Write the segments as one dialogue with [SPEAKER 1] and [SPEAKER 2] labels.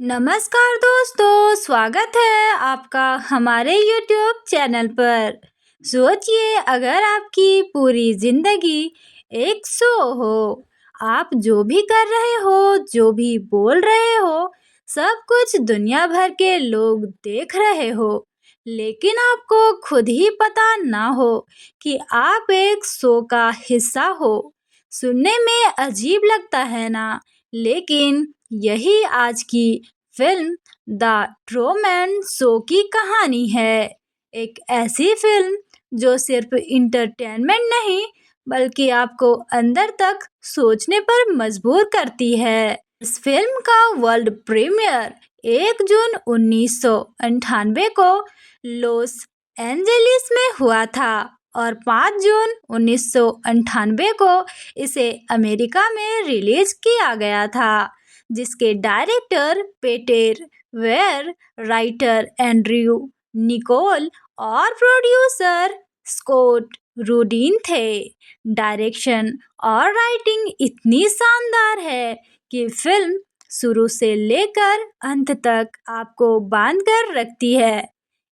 [SPEAKER 1] नमस्कार दोस्तों, स्वागत है आपका हमारे YouTube चैनल पर। सोचिए अगर आपकी पूरी जिंदगी एक शो हो, आप जो भी कर रहे हो, जो भी बोल रहे हो, सब कुछ दुनिया भर के लोग देख रहे हो, लेकिन आपको खुद ही पता ना हो कि आप एक शो का हिस्सा हो। सुनने में अजीब लगता है ना, लेकिन यही आज की फिल्म द ट्रूमैन शो की कहानी है। एक ऐसी फिल्म जो सिर्फ इंटरटेनमेंट नहीं बल्कि आपको अंदर तक सोचने पर मजबूर करती है। इस फिल्म का वर्ल्ड प्रीमियर 1 जून 1998 को लॉस एंजेलिस में हुआ था और 5 जून 1998 को इसे अमेरिका में रिलीज किया गया था, जिसके director Peter Weir, writer Andrew Niccol और प्रोड्यूसर स्कॉट रूडिन थे। डायरेक्शन और राइटिंग इतनी शानदार है कि फिल्म शुरू से लेकर अंत तक आपको बांध कर रखती है।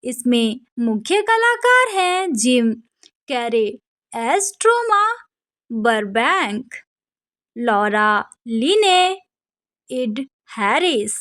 [SPEAKER 1] इसमें मुख्य कलाकार हैं Jim Carrey as Truman Burbank, Laura Linney, Ed Harris.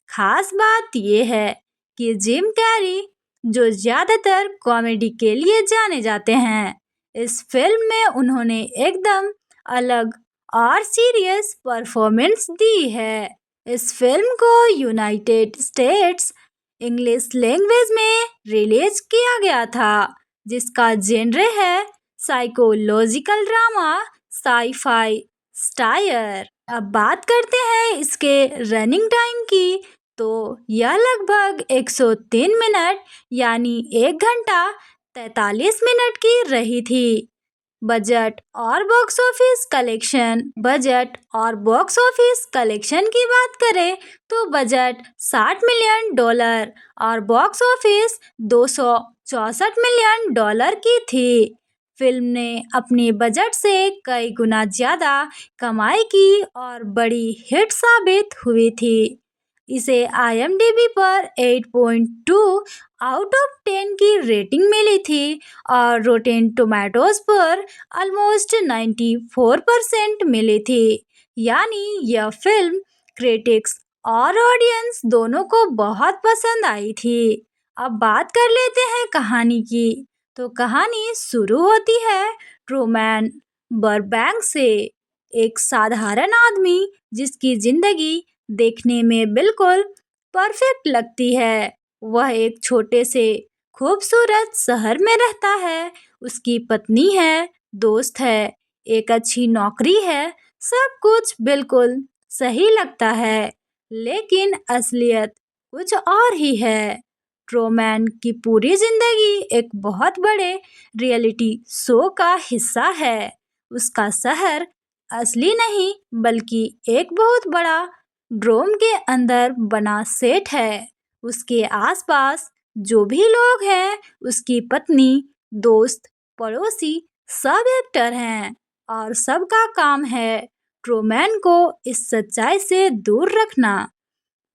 [SPEAKER 1] खास बात यह है कि जिम कैरी, जो ज्यादातर कॉमेडी के लिए जाने जाते हैं, इस फिल्म में उन्होंने एकदम अलग और सीरियस परफॉर्मेंस दी है। इस फिल्म को यूनाइटेड स्टेट्स इंग्लिश लैंग्वेज में रिलीज किया गया था, जिसका जेनरे है साइकोलॉजिकल ड्रामा साई-फाई स्टायर। अब बात करते हैं इसके रनिंग टाइम की, तो यह लगभग 103 मिनट यानी 1 घंटा 43 मिनट की रही थी। बजट और बॉक्स ऑफिस कलेक्शन की बात करें तो बजट $60 मिलियन और बॉक्स ऑफिस $264 मिलियन की थी। फिल्म ने अपने बजट से कई गुना ज्यादा कमाई की और बड़ी हिट साबित हुई थी। इसे IMDb पर 8.2 आउट ऑफ 10 की रेटिंग मिली थी और रोटेन टोमेटोज पर ऑलमोस्ट 94% मिली थी। यानी यह फिल्म क्रिटिक्स और ऑडियंस दोनों को बहुत पसंद आई थी। अब बात कर लेते हैं कहानी की। तो कहानी शुरू होती है ट्रूमैन बरबैंक से, एक साधारण आदमी जिसकी जिंदगी देखने में बिल्कुल परफेक्ट लगती है। वह एक छोटे से खूबसूरत शहर में रहता है। उसकी पत्नी है, दोस्त है, एक अच्छी नौकरी है, सब कुछ बिल्कुल सही लगता है, लेकिन असलियत कुछ और ही है। ट्रूमैन की पूरी जिंदगी एक बहुत बड़े रियलिटी शो का हिस्सा है। उसका शहर असली नहीं बल्कि एक बहुत बड़ा ड्रोम के अंदर बना सेट है। उसके आसपास जो भी लोग हैं, उसकी पत्नी, दोस्त, पड़ोसी, सब एक्टर हैं और सबका काम है ट्रूमैन को इस सच्चाई से दूर रखना।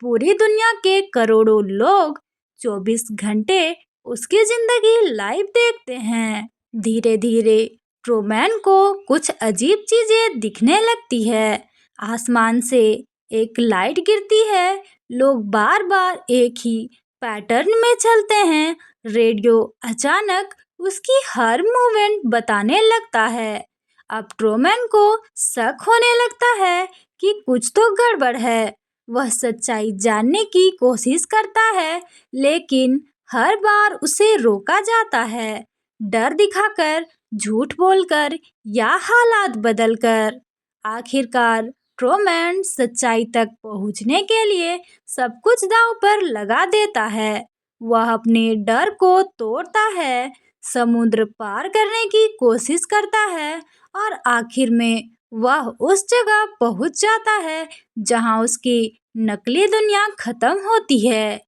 [SPEAKER 1] पूरी दुनिया के करोड़ों लोग 24 घंटे उसकी जिंदगी लाइव देखते हैं। धीरे धीरे ट्रूमैन को कुछ अजीब चीजें दिखने लगती है। आसमान से एक लाइट गिरती है, लोग बार बार एक ही पैटर्न में चलते हैं, रेडियो अचानक उसकी हर मूवमेंट बताने लगता है। अब ट्रूमैन को शक होने लगता है कि कुछ तो गड़बड़ है। वह सच्चाई जानने की कोशिश करता है, लेकिन हर बार उसे रोका जाता है, डर दिखाकर, झूठ बोलकर या हालात बदलकर। आखिरकार ट्रूमैन सच्चाई तक पहुंचने के लिए सब कुछ दांव पर लगा देता है। वह अपने डर को तोड़ता है, समुद्र पार करने की कोशिश करता है और आखिर में वह उस जगह पहुंच जाता है जहां उसकी नकली दुनिया खत्म होती है।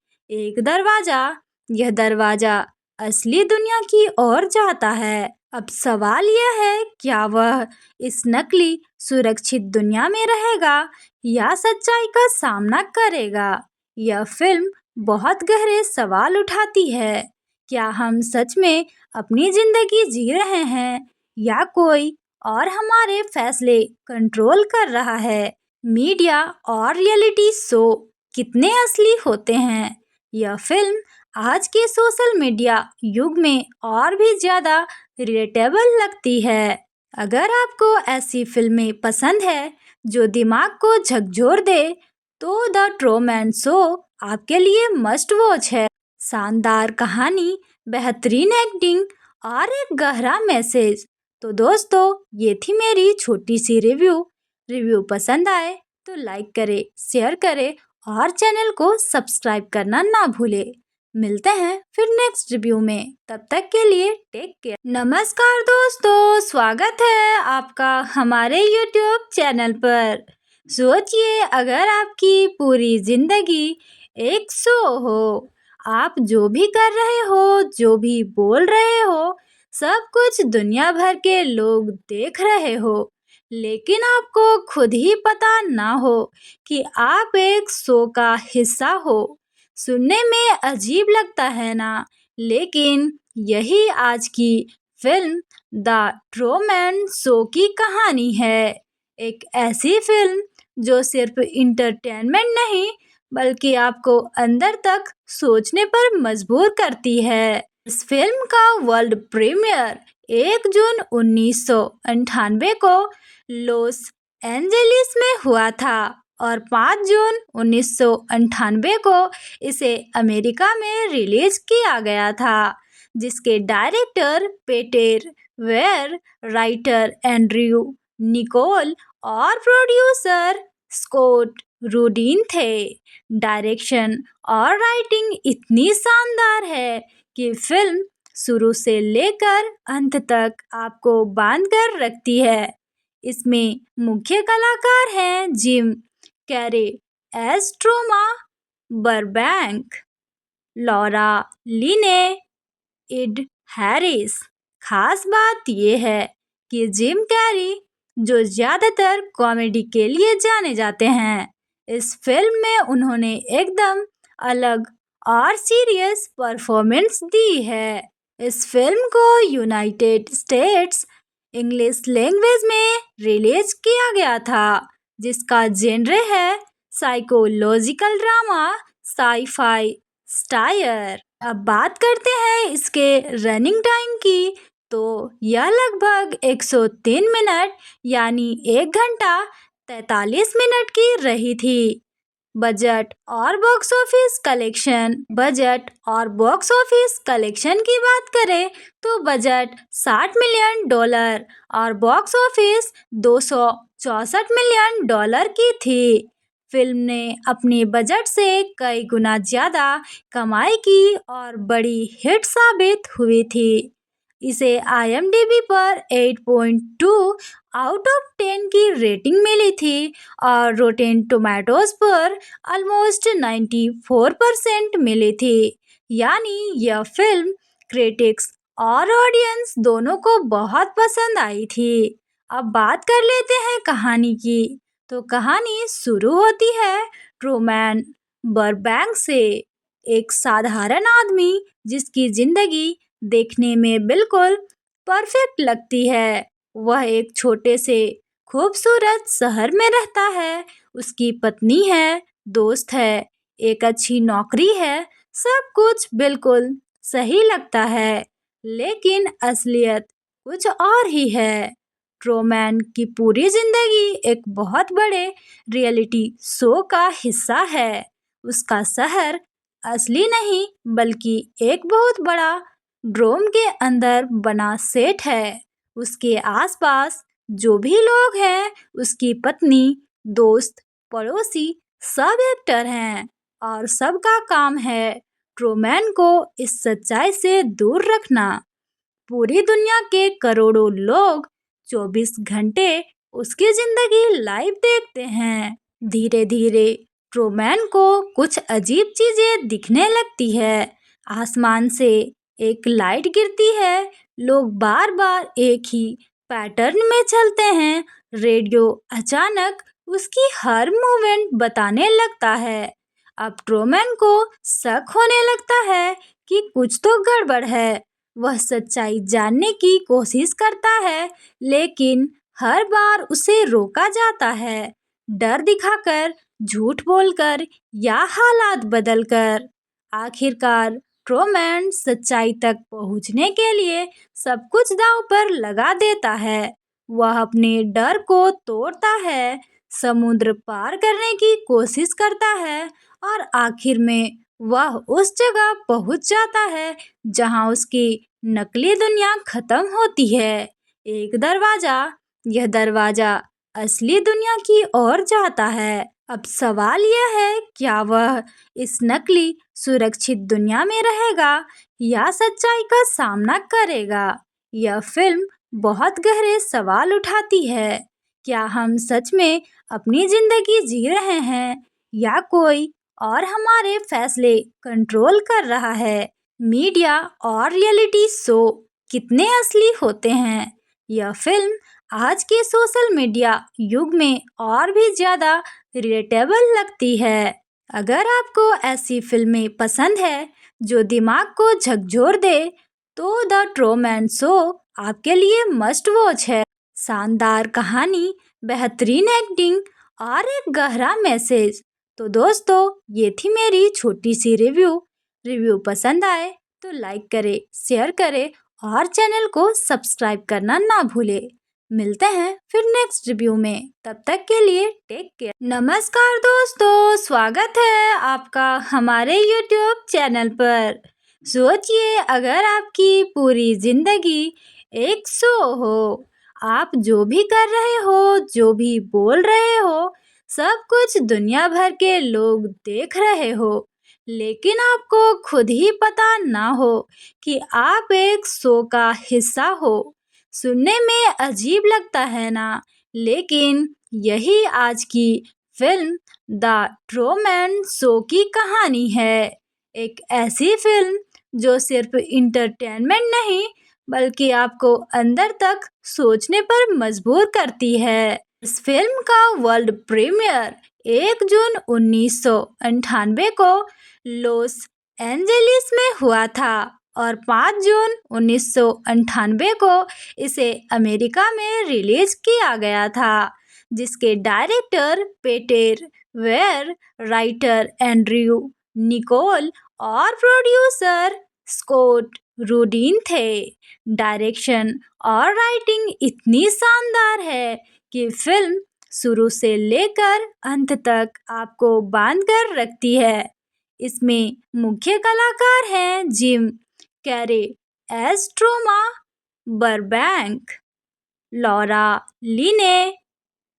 [SPEAKER 1] यह दरवाजा असली दुनिया की ओर जाता है। अब सवाल यह है, क्या वह इस नकली सुरक्षित दुनिया में रहेगा या सच्चाई का सामना करेगा? यह फिल्म बहुत गहरे सवाल उठाती है। क्या हम सच में अपनी जिंदगी जी रहे हैं या कोई और हमारे फैसले कंट्रोल कर रहा है? मीडिया और रियलिटी शो कितने असली होते हैं? यह फिल्म आज के सोशल मीडिया युग में और भी ज़्यादा रिलेटेबल लगती है। अगर आपको ऐसी फिल्में पसंद है जो दिमाग को झकझोर दे, तो द ट्रूमैन शो आपके लिए मस्ट वॉच है। शानदार कहानी, बेहतरीन एक्टिंग और एक गहरा मैसेज। तो दोस्तों, ये थी मेरी छोटी सी रिव्यू। रिव्यू पसंद आए तो लाइक करें, शेयर करें और चैनल को सब्सक्राइब करना ना भूले। मिलते हैं फिर नेक्स्ट रिव्यू में, तब तक के लिए टेक केयर। नमस्कार दोस्तों, स्वागत है आपका हमारे यूट्यूब चैनल पर। सोचिए, अगर आपकी पूरी जिंदगी एक शो हो, आप जो भी कर रहे हो, जो भी बोल रहे हो, सब कुछ दुनिया भर के लोग देख रहे हो, लेकिन आपको खुद ही पता ना हो कि आप एक शो का हिस्सा हो। सुनने में अजीब लगता है ना? लेकिन यही आज की फिल्म द ट्रूमैन शो की कहानी है। एक ऐसी फिल्म जो सिर्फ इंटरटेनमेंट नहीं, बल्कि आपको अंदर तक सोचने पर मजबूर करती है। इस फिल्म का वर्ल्ड प्रीमियर 1 जून 1998 को लॉस एंजेलिस में हुआ था और 5 जून 1998 को इसे अमेरिका में रिलीज किया गया था, जिसके director Peter Weir, writer Andrew Niccol और प्रोड्यूसर स्कॉट रूडिन थे। डायरेक्शन और राइटिंग इतनी शानदार है कि फिल्म शुरू से लेकर अंत तक आपको बांध कर रखती है। इसमें मुख्य कलाकार हैं Jim Carrey as Truman Burbank, Laura Linney, Ed Harris. खास बात यह है कि जिम कैरी, जो ज़्यादातर कॉमेडी के लिए जाने जाते हैं, इस फिल्म में उन्होंने एकदम अलग और सीरियस परफॉर्मेंस दी है। इस फिल्म को यूनाइटेड स्टेट्स इंग्लिश लैंग्वेज में रिलीज किया गया था, जिसका जेनर है साइकोलॉजिकल ड्रामा, साई-फाई स्टायर। अब बात करते हैं इसके रनिंग टाइम की, तो यह लगभग 103 मिनट यानी 1 घंटा 43 मिनट की रही थी। बजट और बॉक्स ऑफिस कलेक्शन की बात करें तो बजट $60 मिलियन और बॉक्स ऑफिस $264 मिलियन की थी। फिल्म ने अपने बजट से कई गुना ज़्यादा कमाई की और बड़ी हिट साबित हुई थी। इसे IMDb पर 8.2 आउट ऑफ 10 की रेटिंग मिली थी और रोटेन टोमेटोज पर ऑलमोस्ट 94% मिली थी। यानी यह फिल्म क्रिटिक्स और ऑडियंस दोनों को बहुत पसंद आई थी। अब बात कर लेते हैं कहानी की। तो कहानी शुरू होती है ट्रूमैन बरबैंक से, एक साधारण आदमी जिसकी जिंदगी देखने में बिल्कुल परफेक्ट लगती है। वह एक छोटे से खूबसूरत शहर में रहता है। उसकी पत्नी है, दोस्त है, एक अच्छी नौकरी है, सब कुछ बिल्कुल सही लगता है। लेकिन असलियत कुछ और ही है। ट्रूमैन की पूरी जिंदगी एक बहुत बड़े रियलिटी शो का हिस्सा है। उसका शहर असली नहीं, बल्कि एक बहुत बड़ा ड्रोम के अंदर बना सेट है। उसके आसपास जो भी लोग हैं, उसकी पत्नी, दोस्त, पड़ोसी, सब एक्टर हैं और सबका काम है ट्रूमैन को इस सच्चाई से दूर रखना। पूरी दुनिया के करोड़ों लोग 24 घंटे उसकी जिंदगी लाइव देखते हैं। धीरे धीरे ट्रूमैन को कुछ अजीब चीजें दिखने लगती है। आसमान से एक लाइट गिरती है, लोग बार बार एक ही पैटर्न में चलते हैं। रेडियो अचानक उसकी हर मूवमेंट बताने लगता है। अब ट्रूमैन को शक होने लगता है कि कुछ तो गड़बड़ है। वह सच्चाई जानने की कोशिश करता है, लेकिन हर बार उसे रोका जाता है, डर दिखाकर, झूठ बोलकर या हालात बदलकर। आखिरकार ट्रूमैन सच्चाई तक पहुंचने के लिए सब कुछ दांव पर लगा देता है। वह अपने डर को तोड़ता है, समुद्र पार करने की कोशिश करता है और आखिर में वह उस जगह पहुंच जाता है जहां उसकी नकली दुनिया खत्म होती है। एक दरवाजा, यह दरवाजा असली दुनिया की ओर जाता है। अब सवाल यह है, क्या वह इस नकली सुरक्षित दुनिया में रहेगा या सच्चाई का सामना करेगा? यह फिल्म बहुत गहरे सवाल उठाती है। क्या हम सच में अपनी जिंदगी जी रहे हैं या कोई और हमारे फैसले कंट्रोल कर रहा है? मीडिया और रियलिटी शो कितने असली होते हैं? यह फिल्म आज के सोशल मीडिया युग में और भी ज़्यादा रिलेटेबल लगती है। अगर आपको ऐसी फिल्में पसंद है जो दिमाग को झकझोर दे, तो द ट्रूमैन शो आपके लिए मस्ट वॉच है। शानदार कहानी, बेहतरीन एक्टिंग और एक गहरा मैसेज। तो दोस्तों, ये थी मेरी छोटी सी रिव्यू पसंद आए तो लाइक करें, शेयर करें और चैनल को सब्सक्राइब करना ना भूलें। मिलते हैं फिर नेक्स्ट रिव्यू में, तब तक के लिए टेक केयर। नमस्कार दोस्तों, स्वागत है आपका हमारे यूट्यूब चैनल पर। सोचिए, अगर आपकी पूरी जिंदगी एक शो हो, आप जो भी कर रहे हो, जो भी बोल रहे हो, सब कुछ दुनिया भर के लोग देख रहे हो, लेकिन आपको खुद ही पता ना हो कि आप एक शो का हिस्सा हो। सुनने में अजीब लगता है ना, लेकिन यही आज की फिल्म द ट्रूमैन शो की कहानी है। एक ऐसी फिल्म जो सिर्फ इंटरटेनमेंट नहीं, बल्कि आपको अंदर तक सोचने पर मजबूर करती है। इस फिल्म का वर्ल्ड प्रीमियर 1 जून 1998 को लॉस एंजेलिस में हुआ था और 5 जून 1998 को इसे अमेरिका में रिलीज किया गया था, जिसके director Peter Weir, writer Andrew Niccol और प्रोड्यूसर स्कॉट रूडिन थे। डायरेक्शन और राइटिंग इतनी शानदार है कि फिल्म शुरू से लेकर अंत तक आपको बांध कर रखती है। इसमें मुख्य कलाकार हैं Jim Carrey as Truman Burbank, Laura Linney,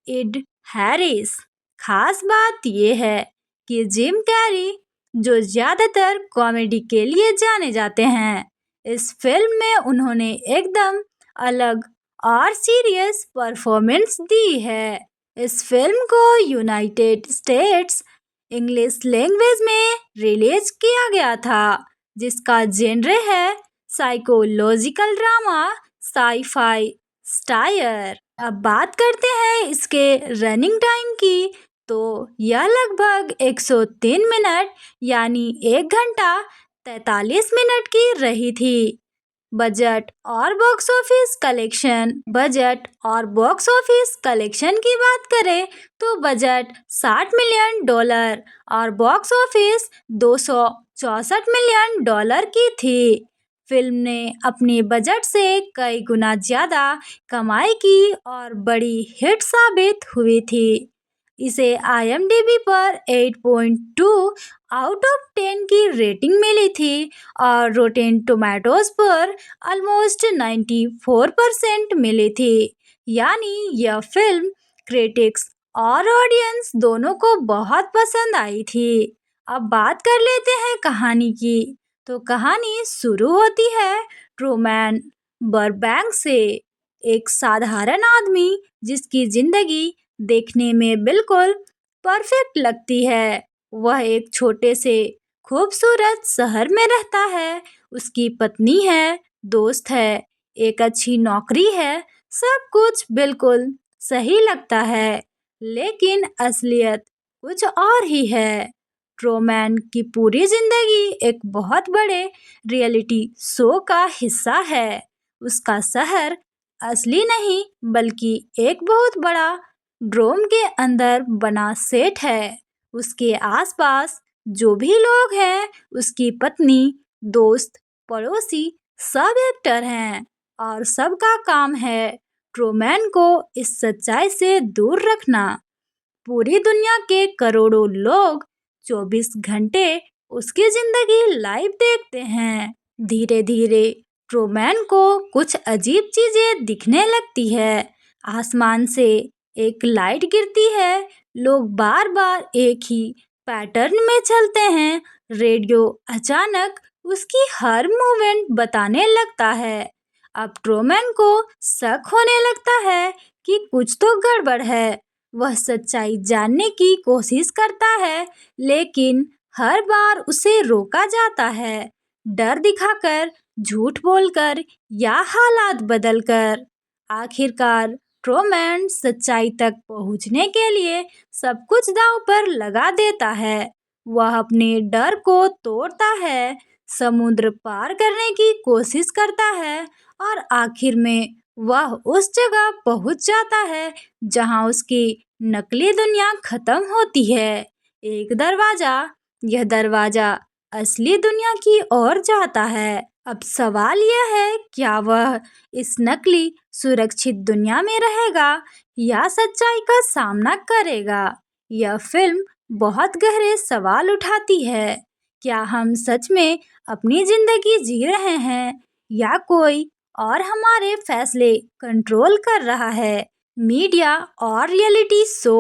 [SPEAKER 1] Ed Harris. खास बात यह है कि जिम कैरी, जो ज़्यादातर कॉमेडी के लिए जाने जाते हैं, इस फिल्म में उन्होंने एकदम अलग और सीरियस परफॉर्मेंस दी है। इस फिल्म को यूनाइटेड स्टेट्स इंग्लिश लैंग्वेज में रिलीज किया गया था, जिसका जेनरे है साइकोलॉजिकल ड्रामा, साई-फाई स्टायर। अब बात करते हैं इसके रनिंग टाइम की, तो यह लगभग 103 मिनट यानी 1 घंटा 43 मिनट की रही थी। बजट और बॉक्स ऑफिस कलेक्शन की बात करें तो बजट $60 मिलियन और बॉक्स ऑफिस $264 मिलियन की थी। फिल्म ने अपने बजट से कई गुना ज़्यादा कमाई की और बड़ी हिट साबित हुई थी। इसे IMDb पर 8.2 आउट ऑफ 10 की रेटिंग मिली थी और रोटेन टोमेटोज पर ऑलमोस्ट 94% मिली थी। यानी यह फिल्म क्रिटिक्स और ऑडियंस दोनों को बहुत पसंद आई थी। अब बात कर लेते हैं कहानी की। तो कहानी शुरू होती है ट्रूमैन बरबैंक से, एक साधारण आदमी जिसकी जिंदगी देखने में बिल्कुल परफेक्ट लगती है। वह एक छोटे से खूबसूरत शहर में रहता है। उसकी पत्नी है, दोस्त है, एक अच्छी नौकरी है, सब कुछ बिल्कुल सही लगता है, लेकिन असलियत कुछ और ही है। ट्रूमैन की पूरी जिंदगी एक बहुत बड़े रियलिटी शो का हिस्सा है। उसका शहर असली नहीं बल्कि एक बहुत बड़ा ड्रोम के अंदर बना सेट है। उसके आसपास जो भी लोग हैं, उसकी पत्नी, दोस्त, पड़ोसी सब एक्टर हैं और सबका काम है ट्रूमैन को इस सच्चाई से दूर रखना। पूरी दुनिया के करोड़ों लोग 24 घंटे उसकी जिंदगी लाइव देखते हैं। धीरे धीरे ट्रूमैन को कुछ अजीब चीजें दिखने लगती है। आसमान से एक लाइट गिरती है, लोग बार बार एक ही पैटर्न में चलते हैं। रेडियो अचानक उसकी हर मूवमेंट बताने लगता है। अब ट्रूमैन को शक होने लगता है कि कुछ तो गड़बड़ है। वह सच्चाई जानने की कोशिश करता है, लेकिन हर बार उसे रोका जाता है, डर दिखाकर, झूठ बोलकर या हालात बदलकर। आखिरकार ट्रूमैन सच्चाई तक पहुंचने के लिए सब कुछ दांव पर लगा देता है। वह अपने डर को तोड़ता है, समुद्र पार करने की कोशिश करता है और आखिर में वह उस जगह पहुंच जाता है जहां उसकी नकली दुनिया खत्म होती है। एक दरवाजा, यह दरवाजा असली दुनिया की ओर जाता है। अब सवाल यह है, क्या वह इस नकली सुरक्षित दुनिया में रहेगा या सच्चाई का सामना करेगा? यह फिल्म बहुत गहरे सवाल उठाती है। क्या हम सच में अपनी जिंदगी जी रहे हैं या कोई और हमारे फैसले कंट्रोल कर रहा है? मीडिया और रियलिटी शो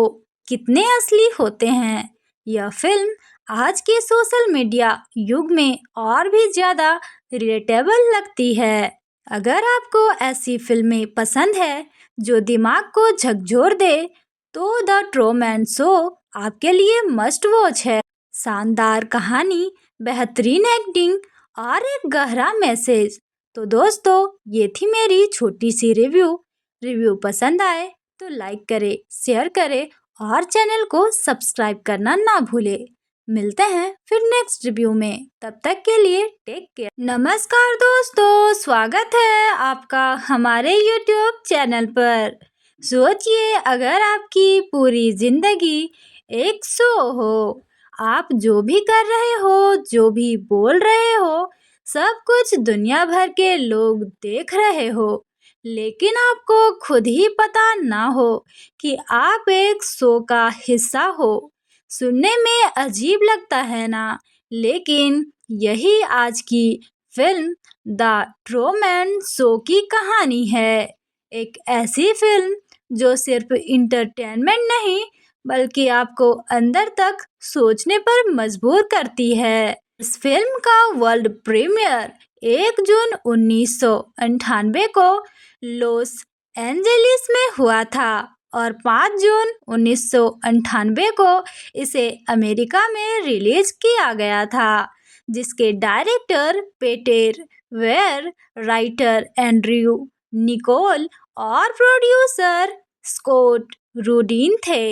[SPEAKER 1] कितने असली होते हैं? यह फिल्म आज के सोशल मीडिया युग में और भी ज़्यादा रिलेटेबल लगती है। अगर आपको ऐसी फिल्में पसंद है जो दिमाग को झकझोर दे, तो द ट्रूमैन शो आपके लिए मस्ट वॉच है। शानदार कहानी, बेहतरीन एक्टिंग और एक गहरा मैसेज। तो दोस्तों, ये थी मेरी छोटी सी रिव्यू पसंद आए तो लाइक करें, शेयर करें और चैनल को सब्सक्राइब करना ना भूलें। मिलते हैं फिर नेक्स्ट रिव्यू में, तब तक के लिए टेक केयर। नमस्कार दोस्तों, स्वागत है आपका हमारे यूट्यूब चैनल पर। सोचिए, अगर आपकी पूरी जिंदगी एक शो हो, आप जो भी कर रहे हो, जो भी बोल रहे हो, सब कुछ दुनिया भर के लोग देख रहे हो, लेकिन आपको खुद ही पता ना हो कि आप एक शो का हिस्सा हो। सुनने में अजीब लगता है ना? लेकिन यही आज की फिल्म द ट्रूमैन शो की कहानी है। एक ऐसी फिल्म जो सिर्फ इंटरटेनमेंट नहीं बल्कि आपको अंदर तक सोचने पर मजबूर करती है। इस फिल्म का वर्ल्ड प्रीमियर 1 जून 1998 को लॉस एंजेलिस में हुआ था और 5 जून 1998 को इसे अमेरिका में रिलीज किया गया था, जिसके director Peter Weir, writer Andrew Niccol और प्रोड्यूसर स्कॉट रूडिन थे।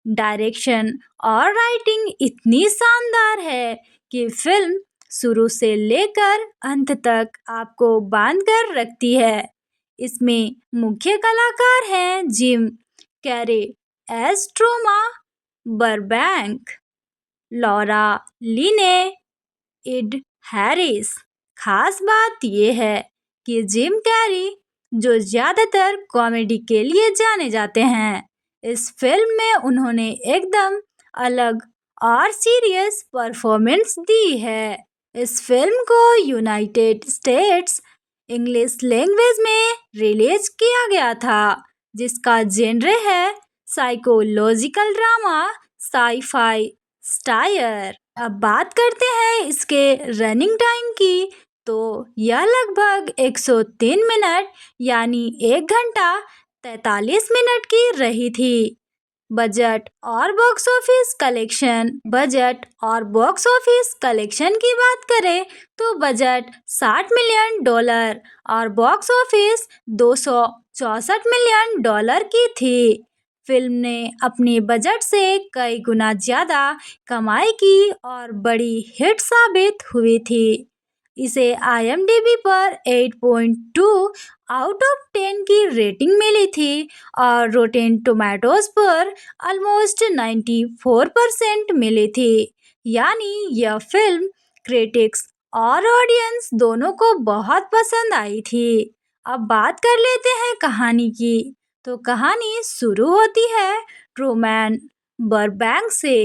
[SPEAKER 1] डायरेक्शन और राइटिंग इतनी शानदार है कि फिल्म शुरू से लेकर अंत तक आपको बांध कर रखती है। इसमें मुख्य कलाकार हैं Jim Carrey as Truman Burbank, Laura Linney, Ed Harris. खास बात यह है कि जिम कैरी, जो ज़्यादातर कॉमेडी के लिए जाने जाते हैं, इस फिल्म में उन्होंने एकदम अलग और सीरियस परफॉर्मेंस दी है। इस फिल्म को यूनाइटेड स्टेट्स इंग्लिश लैंग्वेज में रिलीज किया गया था, जिसका जेनरे है साइकोलॉजिकल ड्रामा, साई-फाई स्टायर। अब बात करते हैं इसके रनिंग टाइम की, तो यह लगभग 103 मिनट यानी 1 घंटा 43 मिनट की रही थी। बजट और बॉक्स ऑफिस कलेक्शन की बात करें तो बजट $60 मिलियन और बॉक्स ऑफिस $264 मिलियन की थी। फिल्म ने अपने बजट से कई गुना ज़्यादा कमाई की और बड़ी हिट साबित हुई थी। इसे आईएमडीबी पर 8.2 आउट ऑफ 10 की रेटिंग मिली थी और रोटेन टोमेटोज पर ऑलमोस्ट 94% मिली थी। यानी यह फिल्म क्रिटिक्स और ऑडियंस दोनों को बहुत पसंद आई थी। अब बात कर लेते हैं कहानी की। तो कहानी शुरू होती है रोमैन बर्बैंक से,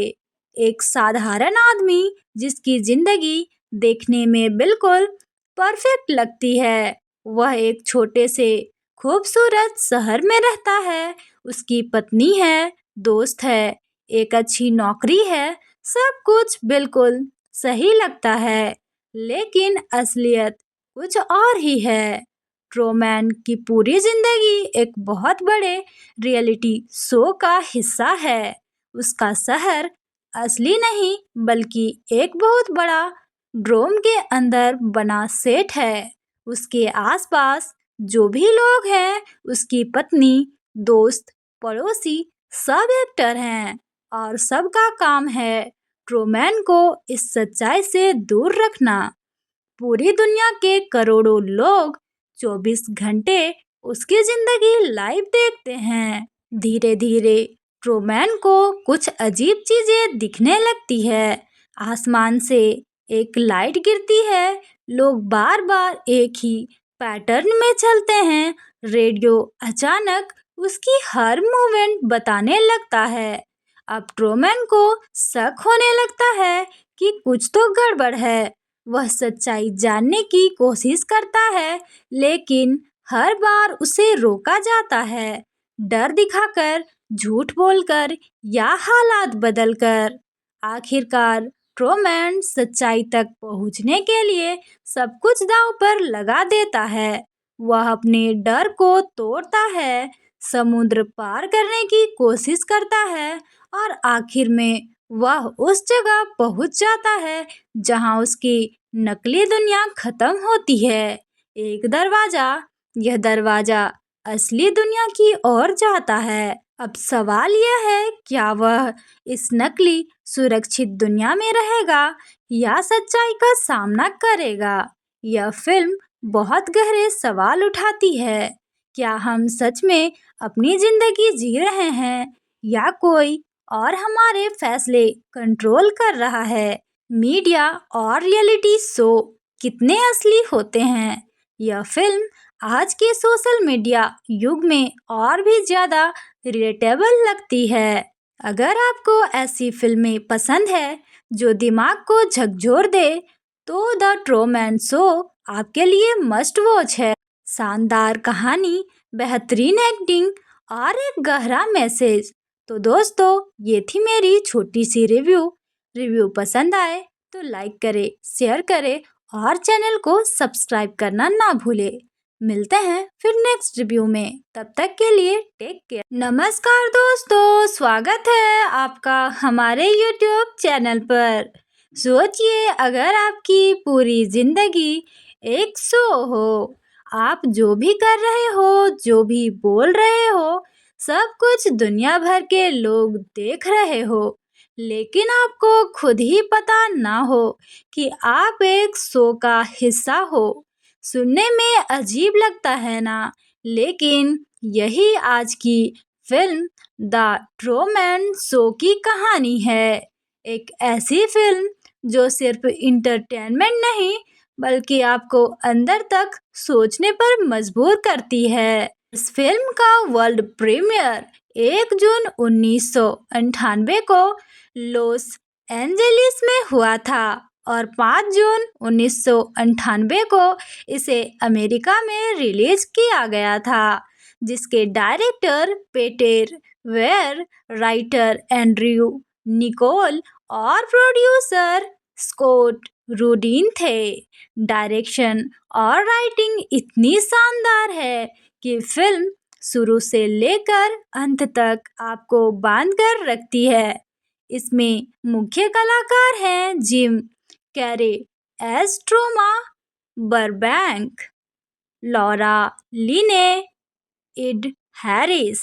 [SPEAKER 1] एक साधारण आदमी जिसकी जिंदगी देखने में बिल्कुल परफेक्ट लगती है। वह एक छोटे से खूबसूरत शहर में रहता है। उसकी पत्नी है, दोस्त है, एक अच्छी नौकरी है, सब कुछ बिल्कुल सही लगता है। लेकिन असलियत कुछ और ही है। ट्रूमैन की पूरी जिंदगी एक बहुत बड़े रियलिटी शो का हिस्सा है। उसका शहर असली नहीं बल्कि एक बहुत बड़ा ड्रोम के अंदर बना सेट है। उसके आसपास जो भी लोग हैं, उसकी पत्नी, दोस्त, पड़ोसी, सब एक्टर हैं और सबका काम है ट्रूमैन को इस सच्चाई से दूर रखना। पूरी दुनिया के करोड़ों लोग 24 घंटे उसकी जिंदगी लाइव देखते हैं। धीरे धीरे ट्रूमैन को कुछ अजीब चीजें दिखने लगती है। आसमान से एक लाइट गिरती है, लोग बार बार एक ही पैटर्न में चलते हैं। रेडियो अचानक उसकी हर मूवमेंट बताने लगता है। अब ट्रूमैन को शक होने लगता है कि कुछ तो गड़बड़ है। वह सच्चाई जानने की कोशिश करता है, लेकिन हर बार उसे रोका जाता है, डर दिखाकर, झूठ बोलकर या हालात बदलकर। आखिरकार ट्रूमैन सच्चाई तक पहुंचने के लिए सब कुछ दांव पर लगा देता है। वह अपने डर को तोड़ता है, समुद्र पार करने की कोशिश करता है और आखिर में वह उस जगह पहुंच जाता है जहां उसकी नकली दुनिया खत्म होती है। एक दरवाजा, यह दरवाजा असली दुनिया की ओर जाता है। अब सवाल यह है, क्या वह इस नकली सुरक्षित दुनिया में रहेगा या सच्चाई का सामना करेगा? यह फिल्म बहुत गहरे सवाल उठाती है। क्या हम सच में अपनी जिंदगी जी रहे हैं या कोई और हमारे फैसले कंट्रोल कर रहा है? मीडिया और रियलिटी शो कितने असली होते हैं? यह फिल्म आज के सोशल मीडिया युग में और भी ज़्यादा रिलेटेबल लगती है। अगर आपको ऐसी फिल्में पसंद है जो दिमाग को झकझोर दे, तो द ट्रूमैन शो आपके लिए मस्ट वॉच है। शानदार कहानी, बेहतरीन एक्टिंग और एक गहरा मैसेज। तो दोस्तों, ये थी मेरी छोटी सी रिव्यू पसंद आए तो लाइक करें, शेयर करें और चैनल को सब्सक्राइब करना ना भूले। मिलते हैं फिर नेक्स्ट रिव्यू में, तब तक के लिए टेक केयर। नमस्कार दोस्तों, स्वागत है आपका हमारे यूट्यूब चैनल पर। सोचिए, अगर आपकी पूरी जिंदगी एक शो हो, आप जो भी कर रहे हो, जो भी बोल रहे हो, सब कुछ दुनिया भर के लोग देख रहे हो, लेकिन आपको खुद ही पता ना हो कि आप एक शो का हिस्सा हो। सुनने में अजीब लगता है ना? लेकिन यही आज की फिल्म द ट्रूमैन शो की कहानी है। एक ऐसी फिल्म जो सिर्फ इंटरटेनमेंट नहीं बल्कि आपको अंदर तक सोचने पर मजबूर करती है। इस फिल्म का वर्ल्ड प्रीमियर 1 जून 1998 को लॉस एंजेलिस में हुआ था और 5 जून 1998 को इसे अमेरिका में रिलीज किया गया था, जिसके director Peter Weir, writer Andrew Niccol और प्रोड्यूसर स्कॉट रूडिन थे। डायरेक्शन और राइटिंग इतनी शानदार है कि फिल्म शुरू से लेकर अंत तक आपको बांध कर रखती है। इसमें मुख्य कलाकार हैं Jim Carrey as Truman Burbank, Laura Linney, Ed Harris,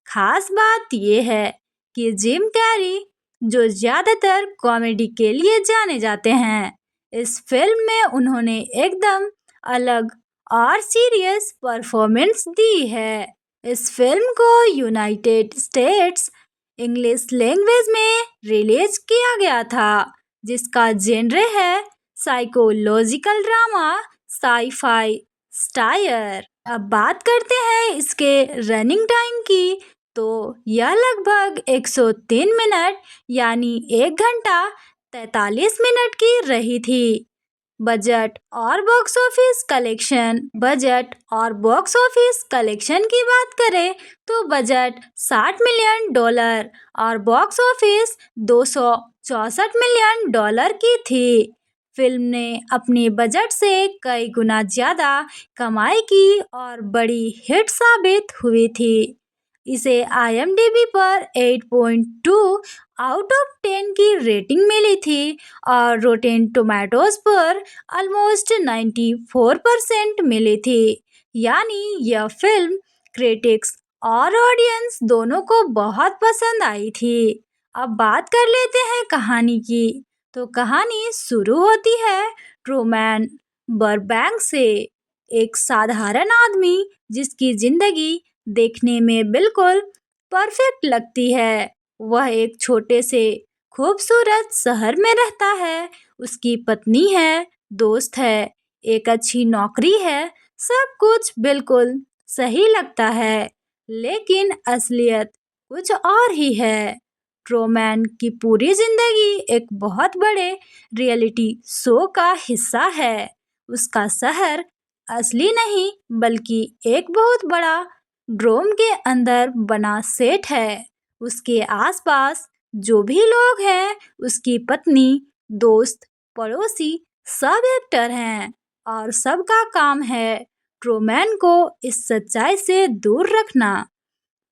[SPEAKER 1] खास बात यह है कि जिम कैरी, जो ज़्यादातर कॉमेडी के लिए जाने जाते हैं, इस फिल्म में उन्होंने एकदम अलग और सीरियस परफॉर्मेंस दी है। इस फिल्म को यूनाइटेड स्टेट्स इंग्लिश लैंग्वेज में रिलीज किया गया था, जिसका जेनर है साइकोलॉजिकल ड्रामा, साई-फाई स्टायर। अब बात करते हैं इसके रनिंग टाइम की, तो यह लगभग 103 मिनट यानी 1 घंटा 43 मिनट की रही थी। बजट और बॉक्स ऑफिस कलेक्शन की बात करें तो बजट $60 मिलियन और बॉक्स ऑफिस $264 मिलियन की थी। फिल्म ने अपने बजट से कई गुना ज्यादा कमाई की और बड़ी हिट साबित हुई थी। इसे IMDb पर 8.2 आउट ऑफ 10 की रेटिंग मिली थी और रोटेन टोमेटोज पर ऑलमोस्ट 94% मिली थी। यानी यह फिल्म क्रिटिक्स और ऑडियंस दोनों को बहुत पसंद आई थी। अब बात कर लेते हैं कहानी की। तो कहानी शुरू होती है ट्रूमैन बरबैंक से, एक साधारण आदमी जिसकी जिंदगी देखने में बिल्कुल परफेक्ट लगती है। वह एक छोटे से खूबसूरत शहर में रहता है। उसकी पत्नी है, दोस्त है, एक अच्छी नौकरी है, सब कुछ बिल्कुल सही लगता है। लेकिन असलियत कुछ और ही है। ट्रूमैन की पूरी जिंदगी एक बहुत बड़े रियलिटी शो का हिस्सा है। उसका शहर असली नहीं बल्कि एक बहुत बड़ा ड्रोम के अंदर बना सेट है। उसके आसपास जो भी लोग हैं, उसकी पत्नी, दोस्त, पड़ोसी, सब एक्टर हैं और सबका काम है ट्रूमैन को इस सच्चाई से दूर रखना।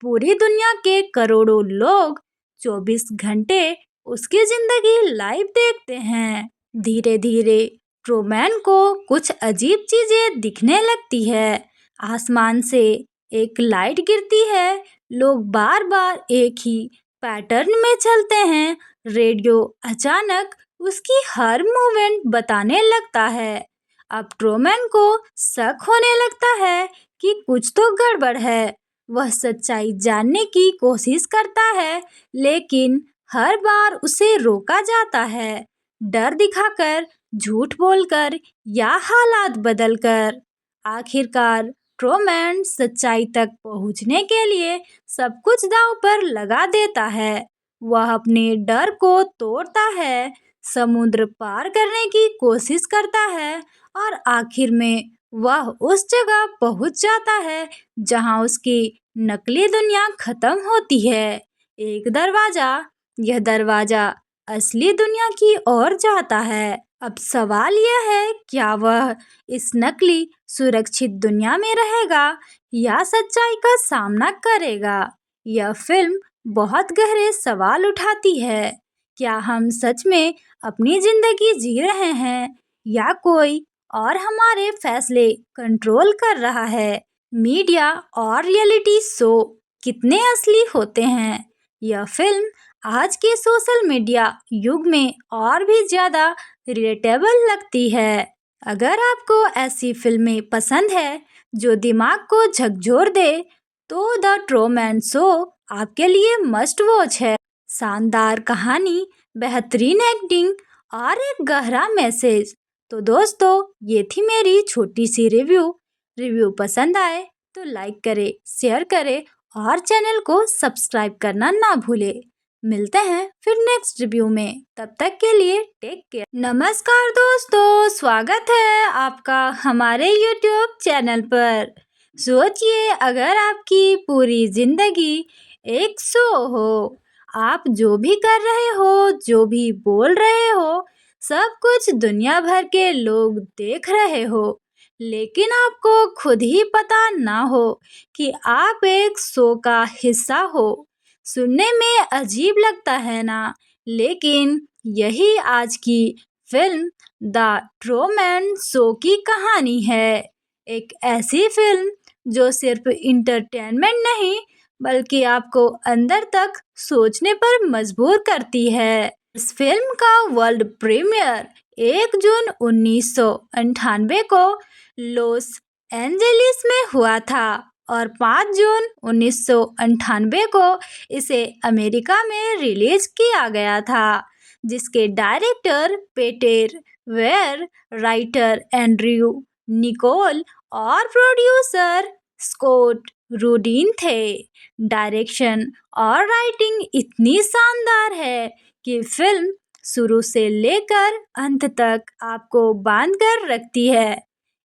[SPEAKER 1] पूरी दुनिया के करोड़ों लोग 24 घंटे उसकी जिंदगी लाइव देखते हैं। धीरे धीरे ट्रूमैन को कुछ अजीब चीजें दिखने लगती है। आसमान से एक लाइट गिरती है, लोग बार बार एक ही पैटर्न में चलते हैं। रेडियो अचानक उसकी हर मूवमेंट बताने लगता है। अब ट्रूमैन को शक होने लगता है कि कुछ तो गड़बड़ है। वह सच्चाई जानने की कोशिश करता है, लेकिन हर बार उसे रोका जाता है, डर दिखाकर, झूठ बोलकर या हालात बदलकर। आखिरकार ट्रूमैन सच्चाई तक पहुंचने के लिए सब कुछ दांव पर लगा देता है। वह अपने डर को तोड़ता है, समुद्र पार करने की कोशिश करता है और आखिर में वह उस जगह पहुंच जाता है जहां उसकी नकली दुनिया खत्म होती है। एक दरवाजा, यह दरवाजा असली दुनिया की ओर जाता है। अब सवाल यह है, क्या वह इस नकली सुरक्षित दुनिया में रहेगा या सच्चाई का सामना करेगा? यह फिल्म बहुत गहरे सवाल उठाती है। क्या हम सच में अपनी जिंदगी जी रहे हैं या कोई और हमारे फैसले कंट्रोल कर रहा है? मीडिया और रियलिटी शो कितने असली होते हैं? यह फिल्म आज के सोशल मीडिया युग में और भी ज़्यादा रिलेटेबल लगती है। अगर आपको ऐसी फिल्में पसंद है जो दिमाग को झकझोर दे, तो द ट्रूमैन शो आपके लिए मस्ट वॉच है। शानदार कहानी, बेहतरीन एक्टिंग और एक गहरा मैसेज। तो दोस्तों, ये थी मेरी छोटी सी रिव्यू पसंद आए तो लाइक करें, शेयर करें और चैनल को सब्सक्राइब करना ना भूलें। मिलते हैं फिर नेक्स्ट रिव्यू में, तब तक के लिए टेक केयर। नमस्कार दोस्तों, स्वागत है आपका हमारे YouTube चैनल पर। सोचिए, अगर आपकी पूरी जिंदगी एक शो हो, आप जो भी कर रहे हो, जो भी बोल रहे हो, सब कुछ दुनिया भर के लोग देख रहे हो, लेकिन आपको खुद ही पता ना हो कि आप एक शो का हिस्सा हो। सुनने में अजीब लगता है ना, लेकिन यही आज की फिल्म द ट्रूमैन शो की कहानी है। एक ऐसी फिल्म जो सिर्फ इंटरटेनमेंट नहीं बल्कि आपको अंदर तक सोचने पर मजबूर करती है। इस फिल्म का वर्ल्ड प्रीमियर 1 जून 1998 को लॉस एंजेलिस में हुआ था और 5 जून 1998 को इसे अमेरिका में रिलीज किया गया था, जिसके director Peter Weir, writer Andrew Niccol और प्रोड्यूसर स्कॉट रूडिन थे। डायरेक्शन और राइटिंग इतनी शानदार है कि फिल्म शुरू से लेकर अंत तक आपको बांध कर रखती है।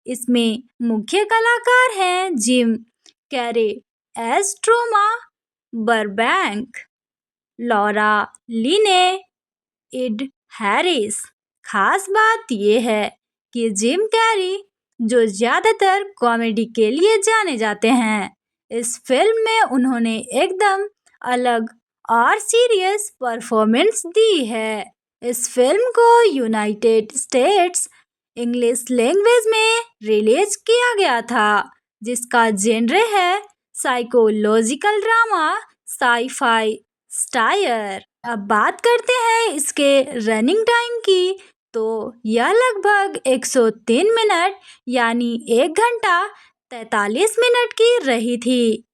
[SPEAKER 1] इसमें मुख्य कलाकार हैं Jim Carrey as Truman Burbank, Laura Linney, Ed Harris. खास बात यह है कि जिम कैरी, जो ज्यादातर कॉमेडी के लिए जाने जाते हैं, इस फिल्म में उन्होंने एकदम अलग और सीरियस परफॉर्मेंस दी है। इस फिल्म को यूनाइटेड स्टेट्स इंग्लिश लैंग्वेज में रिलीज किया गया था, जिसका जेनरे है साइकोलॉजिकल ड्रामा साई-फाई स्टायर। अब बात करते हैं इसके रनिंग टाइम की, तो यह लगभग 103 मिनट यानी 1 घंटा 43 मिनट की रही थी।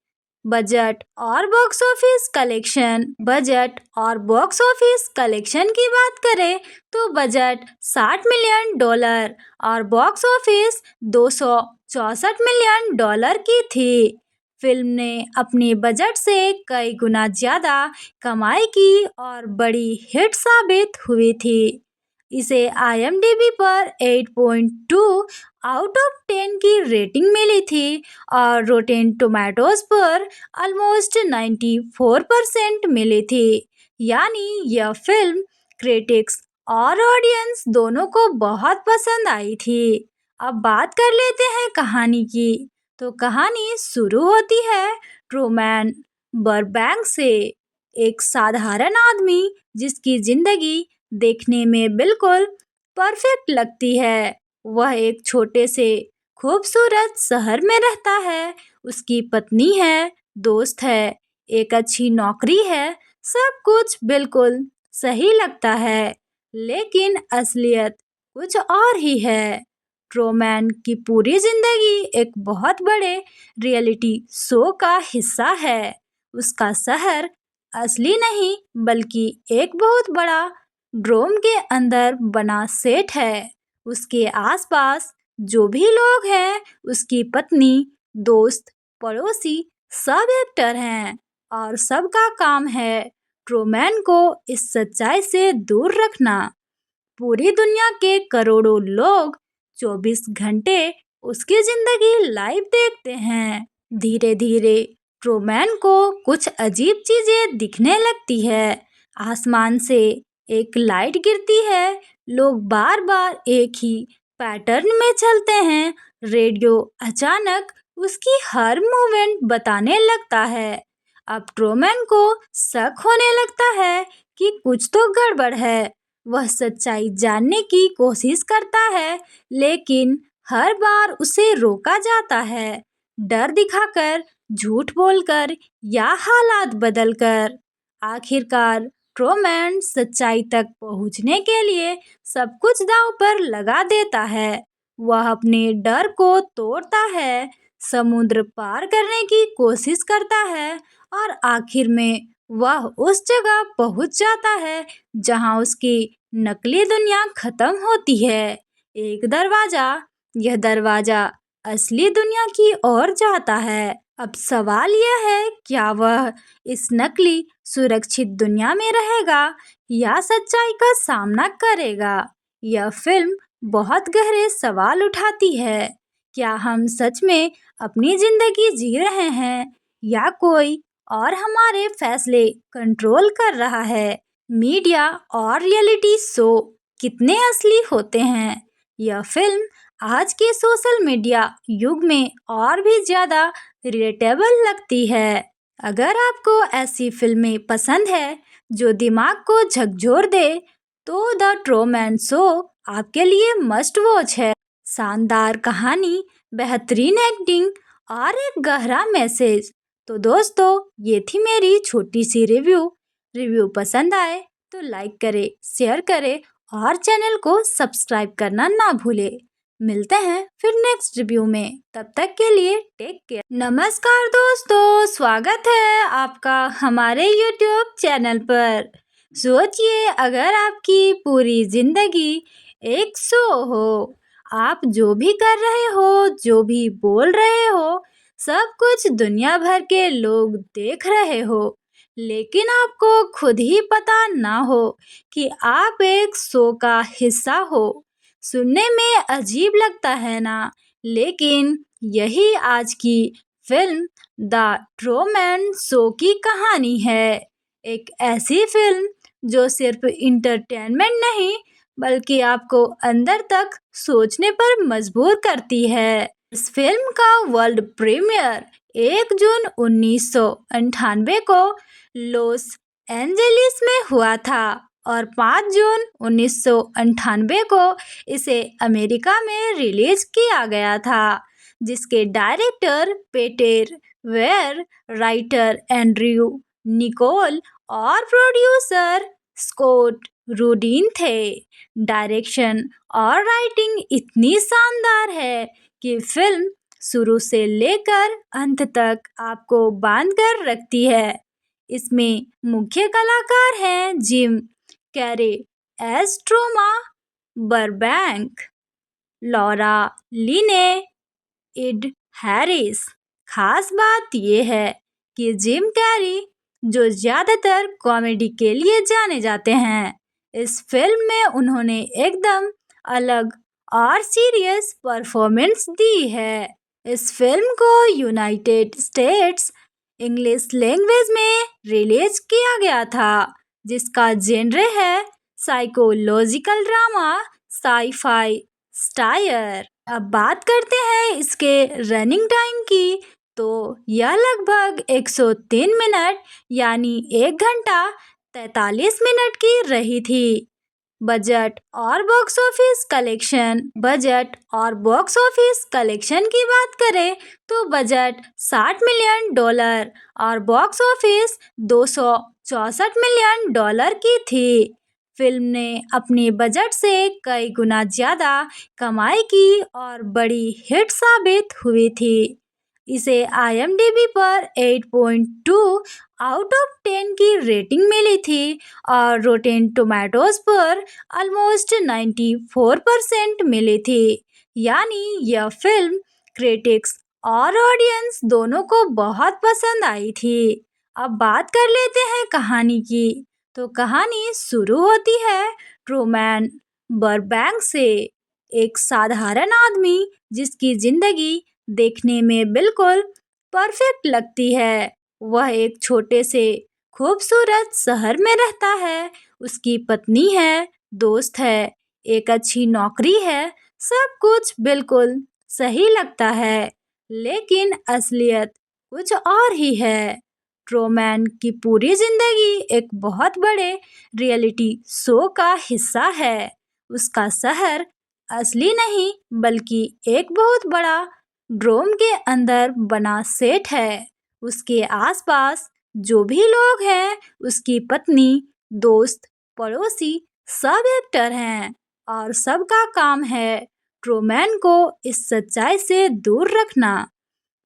[SPEAKER 1] बजट और बॉक्स ऑफिस कलेक्शन की बात करें तो बजट $60 मिलियन और बॉक्स ऑफिस $264 मिलियन की थी। फिल्म ने अपने बजट से कई गुना ज्यादा कमाई की और बड़ी हिट साबित हुई थी। इसे IMDb पर 8.2 आउट ऑफ 10 की रेटिंग मिली थी और रोटेन टोमेटोज पर ऑलमोस्ट 94% मिली थी। यानी यह फिल्म क्रिटिक्स और ऑडियंस दोनों को बहुत पसंद आई थी। अब बात कर लेते हैं कहानी की। तो कहानी शुरू होती है ट्रूमैन बरबैंक से, एक साधारण आदमी जिसकी जिंदगी देखने में बिल्कुल परफेक्ट लगती है। वह एक छोटे से खूबसूरत शहर में रहता है। उसकी पत्नी है, दोस्त है, एक अच्छी नौकरी है, सब कुछ बिल्कुल सही लगता है। लेकिन असलियत कुछ और ही है। ट्रूमैन की पूरी जिंदगी एक बहुत बड़े रियलिटी शो का हिस्सा है। उसका शहर असली नहीं बल्कि एक बहुत बड़ा ड्रोम के अंदर बना सेट है। उसके आसपास जो भी लोग हैं, उसकी पत्नी, दोस्त, पड़ोसी, सब एक्टर हैं और सबका काम है ट्रूमैन को इस सच्चाई से दूर रखना। पूरी दुनिया के करोड़ों लोग 24 घंटे उसकी जिंदगी लाइव देखते हैं। धीरे धीरे ट्रूमैन को कुछ अजीब चीजें दिखने लगती है। आसमान से एक लाइट गिरती है, लोग बार बार एक ही पैटर्न में चलते हैं। रेडियो अचानक उसकी हर मूवमेंट बताने लगता है। अब ट्रूमैन को शक होने लगता है कि कुछ तो गड़बड़ है। वह सच्चाई जानने की कोशिश करता है, लेकिन हर बार उसे रोका जाता है, डर दिखाकर, झूठ बोलकर या हालात बदलकर। आखिरकार ट्रूमैन सच्चाई तक पहुंचने के लिए सब कुछ दांव पर लगा देता है। वह अपने डर को तोड़ता है, समुद्र पार करने की कोशिश करता है और आखिर में वह उस जगह पहुंच जाता है जहां उसकी नकली दुनिया खत्म होती है। यह दरवाजा असली दुनिया की ओर जाता है। अब सवाल यह है, क्या वह इस नकली सुरक्षित दुनिया में रहेगा या सच्चाई का सामना करेगा? यह फिल्म बहुत गहरे सवाल उठाती है। क्या हम सच में अपनी जिंदगी जी रहे हैं या कोई और हमारे फैसले कंट्रोल कर रहा है? मीडिया और रियलिटी शो कितने असली होते हैं? यह फिल्म आज के सोशल मीडिया युग में और भी ज्यादा रिलेटेबल लगती है। अगर आपको ऐसी फिल्में पसंद है जो दिमाग को झकझोर दे, तो द ट्रूमैन शो आपके लिए मस्ट वॉच है। शानदार कहानी, बेहतरीन एक्टिंग और एक गहरा मैसेज तो दोस्तों, ये थी मेरी छोटी सी रिव्यू। रिव्यू पसंद आए तो लाइक करें, शेयर करें और चैनल को सब्सक्राइब करना ना भूलें। मिलते हैं फिर नेक्स्ट रिव्यू में। तब तक के लिए टेक केयर। नमस्कार दोस्तों, स्वागत है आपका हमारे यूट्यूब चैनल पर। सोचिए, अगर आपकी पूरी जिंदगी एक शो हो, आप जो भी कर रहे हो, जो भी बोल रहे हो, सब कुछ दुनिया भर के लोग देख रहे हो, लेकिन आपको खुद ही पता ना हो कि आप एक शो का हिस्सा हो। सुनने में अजीब लगता है ना? लेकिन यही आज की फिल्म द ट्रूमैन शो की कहानी है। एक ऐसी फिल्म जो सिर्फ इंटरटेनमेंट नहीं, बल्कि आपको अंदर तक सोचने पर मजबूर करती है। इस फिल्म का वर्ल्ड प्रीमियर 1 जून 1998 को लॉस एंजेलिस में हुआ था और 5 जून 1998 को इसे अमेरिका में रिलीज किया गया था, जिसके director Peter Weir, writer Andrew Niccol और प्रोड्यूसर स्कॉट रूडिन थे। डायरेक्शन और राइटिंग इतनी शानदार है कि फिल्म शुरू से लेकर अंत तक आपको बांध कर रखती है। इसमें मुख्य कलाकार हैं Jim Carrey as Truman Burbank, Laura Linney, Ed Harris. खास बात यह है कि जिम कैरी, जो ज्यादातर कॉमेडी के लिए जाने जाते हैं, इस फिल्म में उन्होंने एकदम अलग और सीरियस परफॉर्मेंस दी है। इस फिल्म को यूनाइटेड स्टेट्स इंग्लिश लैंग्वेज में रिलीज किया गया था, जिसका जेनरे है साइकोलॉजिकल ड्रामा, साई-फाई स्टायर। अब बात करते हैं इसके रनिंग टाइम की, तो यह लगभग 103 मिनट यानी 1 घंटा 43 मिनट की रही थी। बजट और बॉक्स ऑफिस कलेक्शन की बात करें तो बजट $60 मिलियन और बॉक्स ऑफिस $264 मिलियन की थी। फिल्म ने अपने बजट से कई गुना ज्यादा कमाई की और बड़ी हिट साबित हुई थी। इसे IMDb पर 8.2 आउट ऑफ 10 की रेटिंग मिली थी और रोटेन टोमेटोज पर ऑलमोस्ट 94% मिली थी। यानी यह फिल्म क्रिटिक्स और ऑडियंस दोनों को बहुत पसंद आई थी। अब बात कर लेते हैं कहानी की। तो कहानी शुरू होती है ट्रूमैन बरबैंक से, एक साधारण आदमी जिसकी जिंदगी देखने में बिल्कुल परफेक्ट लगती है। वह एक छोटे से खूबसूरत शहर में रहता है। उसकी पत्नी है, दोस्त है, एक अच्छी नौकरी है, सब कुछ बिल्कुल सही लगता है। लेकिन असलियत कुछ और ही है। ट्रूमैन की पूरी जिंदगी एक बहुत बड़े रियलिटी शो का हिस्सा है। उसका शहर असली नहीं, बल्कि एक बहुत बड़ा ड्रोम के अंदर बना सेट है। उसके आसपास जो भी लोग हैं, उसकी पत्नी, दोस्त, पड़ोसी, सब एक्टर हैं और सबका काम है ट्रूमैन को इस सच्चाई से दूर रखना।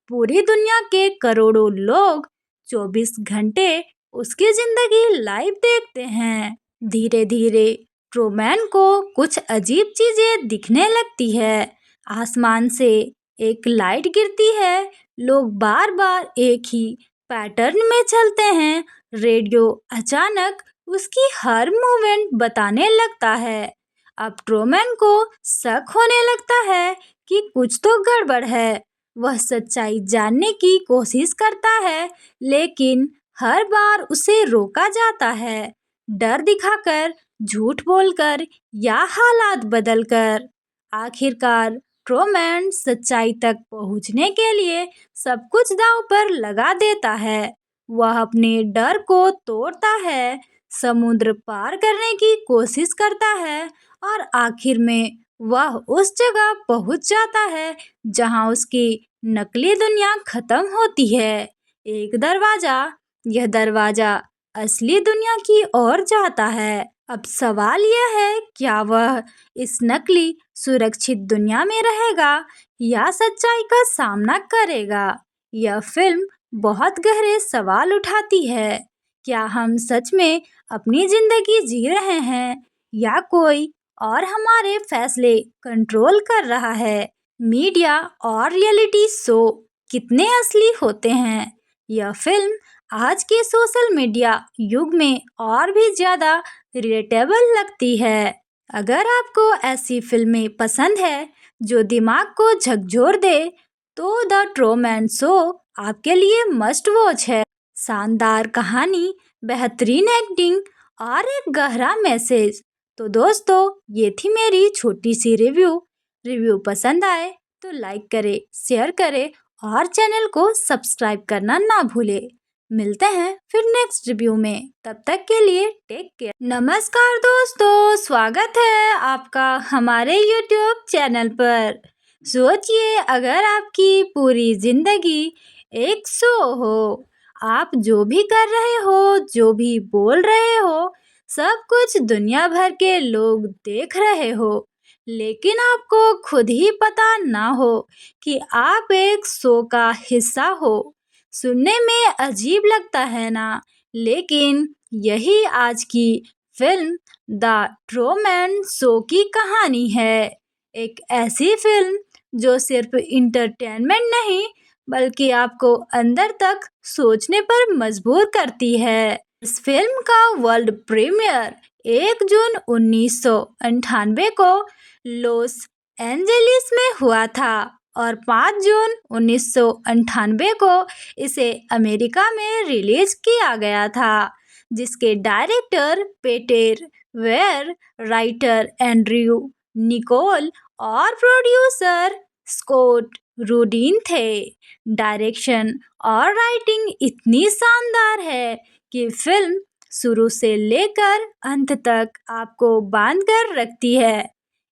[SPEAKER 1] पूरी दुनिया के करोड़ों लोग 24 घंटे उसकी जिंदगी लाइव देखते हैं। धीरे धीरे ट्रूमैन को कुछ अजीब चीजें दिखने लगती है। आसमान से एक लाइट गिरती है, लोग बार बार एक ही पैटर्न में चलते हैं। रेडियो अचानक उसकी हर मूवमेंट बताने लगता है। अब ट्रूमैन को शक होने लगता है कि कुछ तो गड़बड़ है। वह सच्चाई जानने की कोशिश करता है, लेकिन हर बार उसे रोका जाता है, डर दिखाकर, झूठ बोलकर या हालात बदलकर। आखिरकार ट्रूमैन सच्चाई तक पहुंचने के लिए सब कुछ दांव पर लगा देता है। वह अपने डर को तोड़ता है, समुद्र पार करने की कोशिश करता है और आखिर में वह उस जगह पहुंच जाता है जहां उसकी नकली दुनिया खत्म होती है। एक दरवाजा। यह दरवाजा असली दुनिया की ओर जाता है। अब सवाल यह है, क्या वह इस नकली सुरक्षित दुनिया में रहेगा या सच्चाई का सामना करेगा? यह फिल्म बहुत गहरे सवाल उठाती है। क्या हम सच में अपनी जिंदगी जी रहे हैं या कोई और हमारे फैसले कंट्रोल कर रहा है? मीडिया और रियलिटी शो कितने असली होते हैं? यह फिल्म आज के सोशल मीडिया युग में और भी ज़्यादा रिलेटेबल लगती है। अगर आपको ऐसी फिल्में पसंद है जो दिमाग को झकझोर दे, तो द ट्रूमैन शो आपके लिए मस्ट वॉच है। शानदार कहानी, बेहतरीन एक्टिंग और एक गहरा मैसेज। तो दोस्तों, ये थी मेरी छोटी सी रिव्यू पसंद आए तो लाइक करें, शेयर करें और चैनल को सब्सक्राइब करना ना भूलें। मिलते हैं फिर नेक्स्ट रिव्यू में। तब तक के लिए टेक केयर। नमस्कार दोस्तों, स्वागत है आपका हमारे यूट्यूब चैनल पर। सोचिए, अगर आपकी पूरी जिंदगी एक शो हो, आप जो भी कर रहे हो, जो भी बोल रहे हो, सब कुछ दुनिया भर के लोग देख रहे हो, लेकिन आपको खुद ही पता ना हो कि आप एक शो का हिस्सा हो। सुनने में अजीब लगता है ना? लेकिन यही आज की फिल्म द ट्रूमैन शो की कहानी है। एक ऐसी फिल्म जो सिर्फ इंटरटेनमेंट नहीं, बल्कि आपको अंदर तक सोचने पर मजबूर करती है। इस फिल्म का वर्ल्ड प्रीमियर 1 जून 1998 को लॉस एंजेलिस में हुआ था और 5 जून 1998 को इसे अमेरिका में रिलीज किया गया था, जिसके director Peter Weir, writer Andrew Niccol और प्रोड्यूसर स्कॉट रूडिन थे। डायरेक्शन और राइटिंग इतनी शानदार है कि फिल्म शुरू से लेकर अंत तक आपको बांध कर रखती है।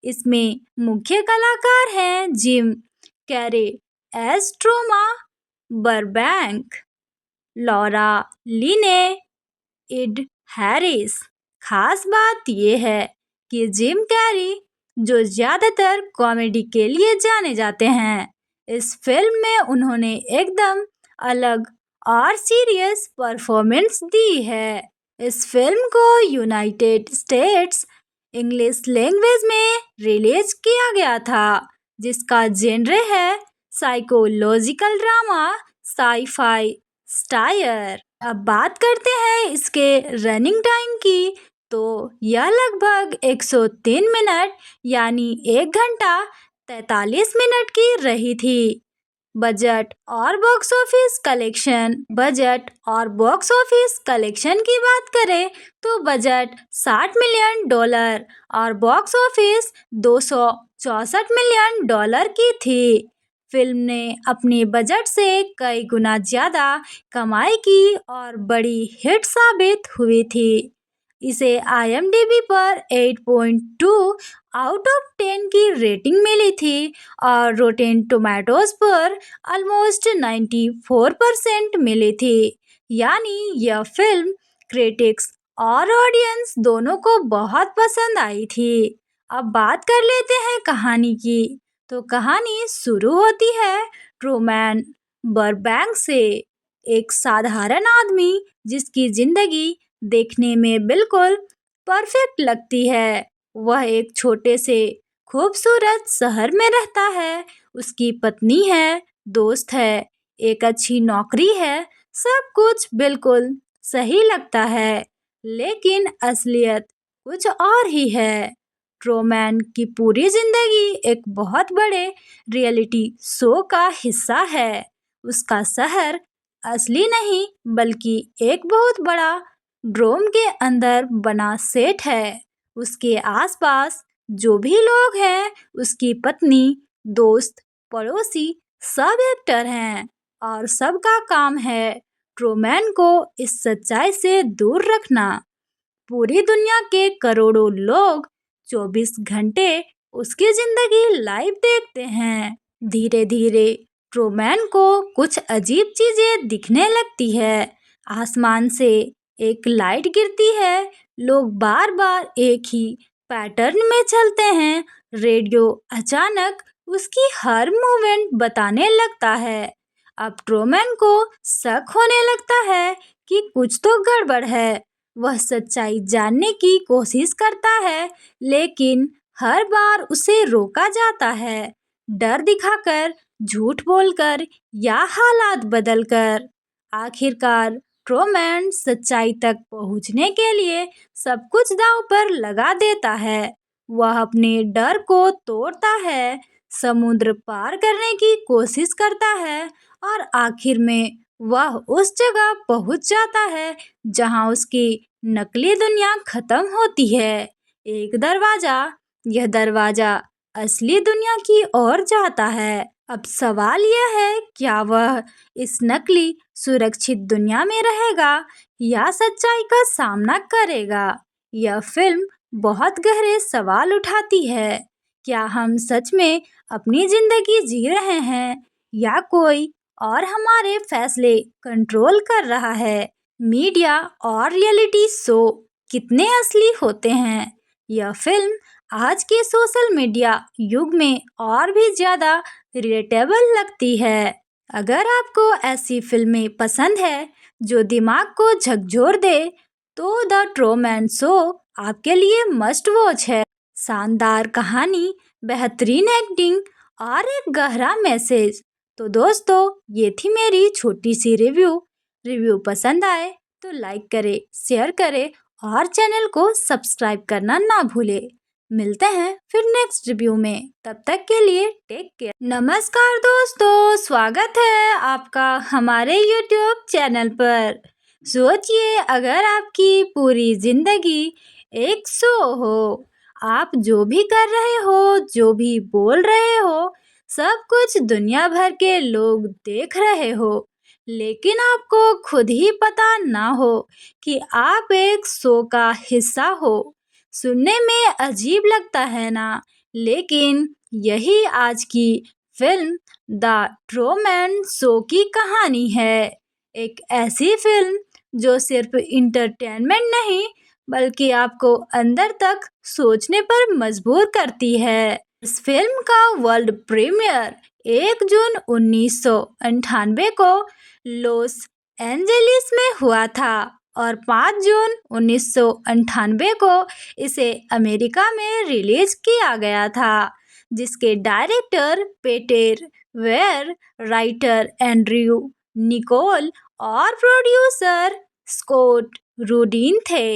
[SPEAKER 1] इसमें मुख्य कलाकार हैं Jim Carrey as Truman Burbank, Laura Linney, Ed Harris. खास बात यह है कि जिम कैरी, जो ज़्यादातर कॉमेडी के लिए जाने जाते हैं, इस फिल्म में उन्होंने एकदम अलग और सीरियस परफॉर्मेंस दी है। इस फिल्म को यूनाइटेड स्टेट्स इंग्लिश लैंग्वेज में रिलीज किया गया था, जिसका जेनरे है साइकोलॉजिकल ड्रामा, साई-फाई स्टायर। अब बात करते हैं इसके रनिंग टाइम की, तो यह लगभग 103 मिनट यानी 1 घंटा 43 मिनट की रही थी। बजट और बॉक्स ऑफिस कलेक्शन की बात करें तो बजट $60 मिलियन और बॉक्स ऑफिस $264 मिलियन की थी। फिल्म ने अपने बजट से कई गुना ज्यादा कमाई की और बड़ी हिट साबित हुई थी। इसे IMDb पर 8.2 आउट ऑफ 10 की रेटिंग मिली थी और रोटेन टोमेटोज पर ऑलमोस्ट 94% मिली थी। यानी यह फिल्म क्रिटिक्स और ऑडियंस दोनों को बहुत पसंद आई थी। अब बात कर लेते हैं कहानी की। तो कहानी शुरू होती है ट्रूमैन बरबैंक से, एक साधारण आदमी जिसकी जिंदगी देखने में बिल्कुल परफेक्ट लगती है। वह एक छोटे से खूबसूरत शहर में रहता है। उसकी पत्नी है, दोस्त है, एक अच्छी नौकरी है, सब कुछ बिल्कुल सही लगता है, लेकिन असलियत कुछ और ही है। ट्रूमैन की पूरी जिंदगी एक बहुत बड़े रियलिटी शो का हिस्सा है। उसका शहर असली नहीं, बल्कि एक बहुत बड़ा ड्रोम के अंदर बना सेट है। उसके आसपास जो भी लोग हैं, उसकी पत्नी, दोस्त, पड़ोसी, सब एक्टर हैं और सबका काम है ट्रूमैन को इस सच्चाई से दूर रखना। पूरी दुनिया के करोड़ों लोग 24 घंटे उसकी जिंदगी लाइव देखते हैं। धीरे धीरे ट्रूमैन को कुछ अजीब चीजें दिखने लगती है। आसमान से एक लाइट गिरती है। लोग बार बार एक ही पैटर्न में चलते हैं। रेडियो अचानक उसकी हर मूवमेंट बताने लगता है। अब ट्रूमैन को शक होने लगता है कि कुछ तो गड़बड़ है। वह सच्चाई जानने की कोशिश करता है, लेकिन हर बार उसे रोका जाता है, डर दिखाकर, झूठ बोलकर या हालात बदलकर। आखिरकार ट्रूमैन सच्चाई तक पहुंचने के लिए सब कुछ दांव पर लगा देता है। वह अपने डर को तोड़ता है, समुद्र पार करने की कोशिश करता है और आखिर में वह उस जगह पहुंच जाता है जहां उसकी नकली दुनिया खत्म होती है। एक दरवाजा, यह दरवाजा असली दुनिया की ओर जाता है। अब सवाल यह है, क्या वह इस नकली सुरक्षित दुनिया में रहेगा या सच्चाई का सामना करेगा? यह फिल्म बहुत गहरे सवाल उठाती है। क्या हम सच में अपनी जिंदगी जी रहे हैं या कोई और हमारे फैसले कंट्रोल कर रहा है? मीडिया और रियलिटी शो कितने असली होते हैं? यह फिल्म आज के सोशल मीडिया युग में और भी ज़्यादा रिलेटेबल लगती है। अगर आपको ऐसी फिल्में पसंद है जो दिमाग को झकझोर दे, तो द ट्रूमैन शो आपके लिए मस्ट वॉच है। शानदार कहानी, बेहतरीन एक्टिंग और एक गहरा मैसेज। तो दोस्तों, ये थी मेरी छोटी सी रिव्यू पसंद आए तो लाइक करें, शेयर करें और चैनल को सब्सक्राइब करना ना भूलें। मिलते हैं फिर नेक्स्ट रिव्यू में। तब तक के लिए टेक केयर। नमस्कार दोस्तों, स्वागत है आपका हमारे YouTube चैनल पर। सोचिए, अगर आपकी पूरी जिंदगी एक शो हो, आप जो भी कर रहे हो, जो भी बोल रहे हो, सब कुछ दुनिया भर के लोग देख रहे हो, लेकिन आपको खुद ही पता ना हो कि आप एक शो का हिस्सा हो। सुनने में अजीब लगता है ना? लेकिन यही आज की फिल्म द ट्रूमैन शो की कहानी है। एक ऐसी फिल्म जो सिर्फ इंटरटेनमेंट नहीं, बल्कि आपको अंदर तक सोचने पर मजबूर करती है। इस फिल्म का वर्ल्ड प्रीमियर 1 जून 1998 को लॉस एंजेलिस में हुआ था और 5 जून 1998 को इसे अमेरिका में रिलीज किया गया था, जिसके director Peter Weir, writer Andrew Niccol और प्रोड्यूसर स्कॉट रूडिन थे।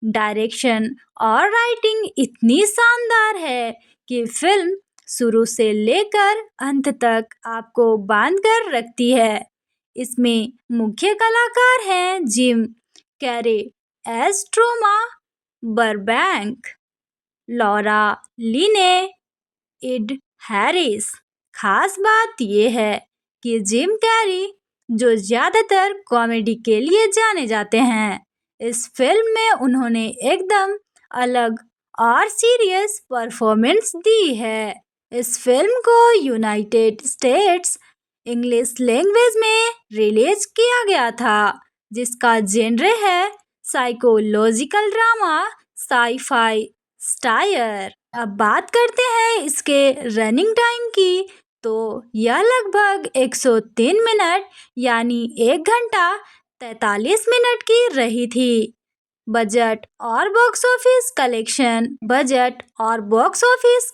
[SPEAKER 1] डायरेक्शन और राइटिंग इतनी शानदार है कि फिल्म शुरू से लेकर अंत तक आपको बांध कर रखती है। इसमें मुख्य कलाकार हैं Jim Carrey as Truman Burbank, Laura Linney, Ed Harris. खास बात यह है कि जिम कैरी, जो ज़्यादातर कॉमेडी के लिए जाने जाते हैं, इस फिल्म में उन्होंने एकदम अलग और सीरियस परफॉर्मेंस दी है। इस फिल्म को यूनाइटेड स्टेट्स इंग्लिश लैंग्वेज में रिलीज किया गया था, जिसका जेनरे है साइकोलॉजिकल ड्रामा, साई-फाई स्टायर। अब बात करते हैं इसके रनिंग टाइम की, तो यह लगभग 103 मिनट यानी 1 घंटा 43 मिनट की रही थी। बजट और बॉक्स ऑफिस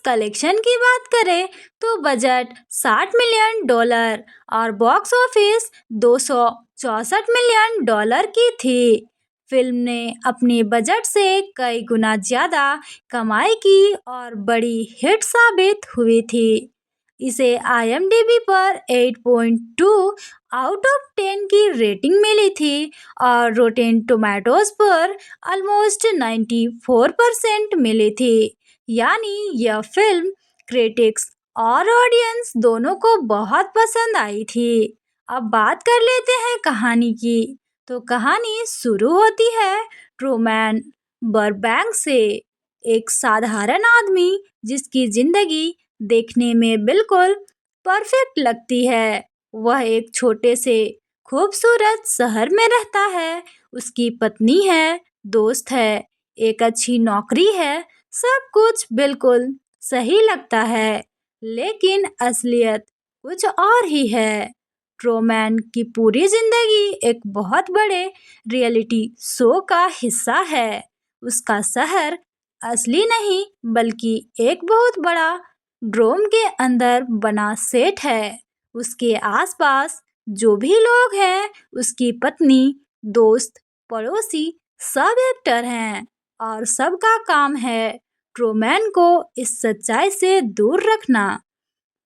[SPEAKER 1] कलेक्शन की बात करें तो बजट $60 मिलियन और बॉक्स ऑफिस $264 मिलियन की थी। फिल्म ने अपने बजट से कई गुना ज़्यादा कमाई की और बड़ी हिट साबित हुई थी। इसे IMDb पर 8.2 आउट ऑफ 10 की रेटिंग मिली थी और रोटेन टोमेटोज पर ऑलमोस्ट 94% मिली थी। यानी यह फिल्म क्रिटिक्स और ऑडियंस दोनों को बहुत पसंद आई थी। अब बात कर लेते हैं कहानी की। तो कहानी शुरू होती है ट्रूमैन बरबैंक से, एक साधारण आदमी जिसकी जिंदगी देखने में बिल्कुल परफेक्ट लगती है। वह एक छोटे से खूबसूरत शहर में रहता है। उसकी पत्नी है, दोस्त है, एक अच्छी नौकरी है, सब कुछ बिल्कुल सही लगता है। लेकिन असलियत कुछ और ही है। ट्रूमैन की पूरी जिंदगी एक बहुत बड़े रियलिटी शो का हिस्सा है। उसका शहर असली नहीं बल्कि एक बहुत बड़ा ड्रोम के अंदर बना सेट है। उसके आसपास जो भी लोग हैं, उसकी पत्नी, दोस्त, पड़ोसी, सब एक्टर हैं और सबका काम है ट्रूमैन को इस सच्चाई से दूर रखना।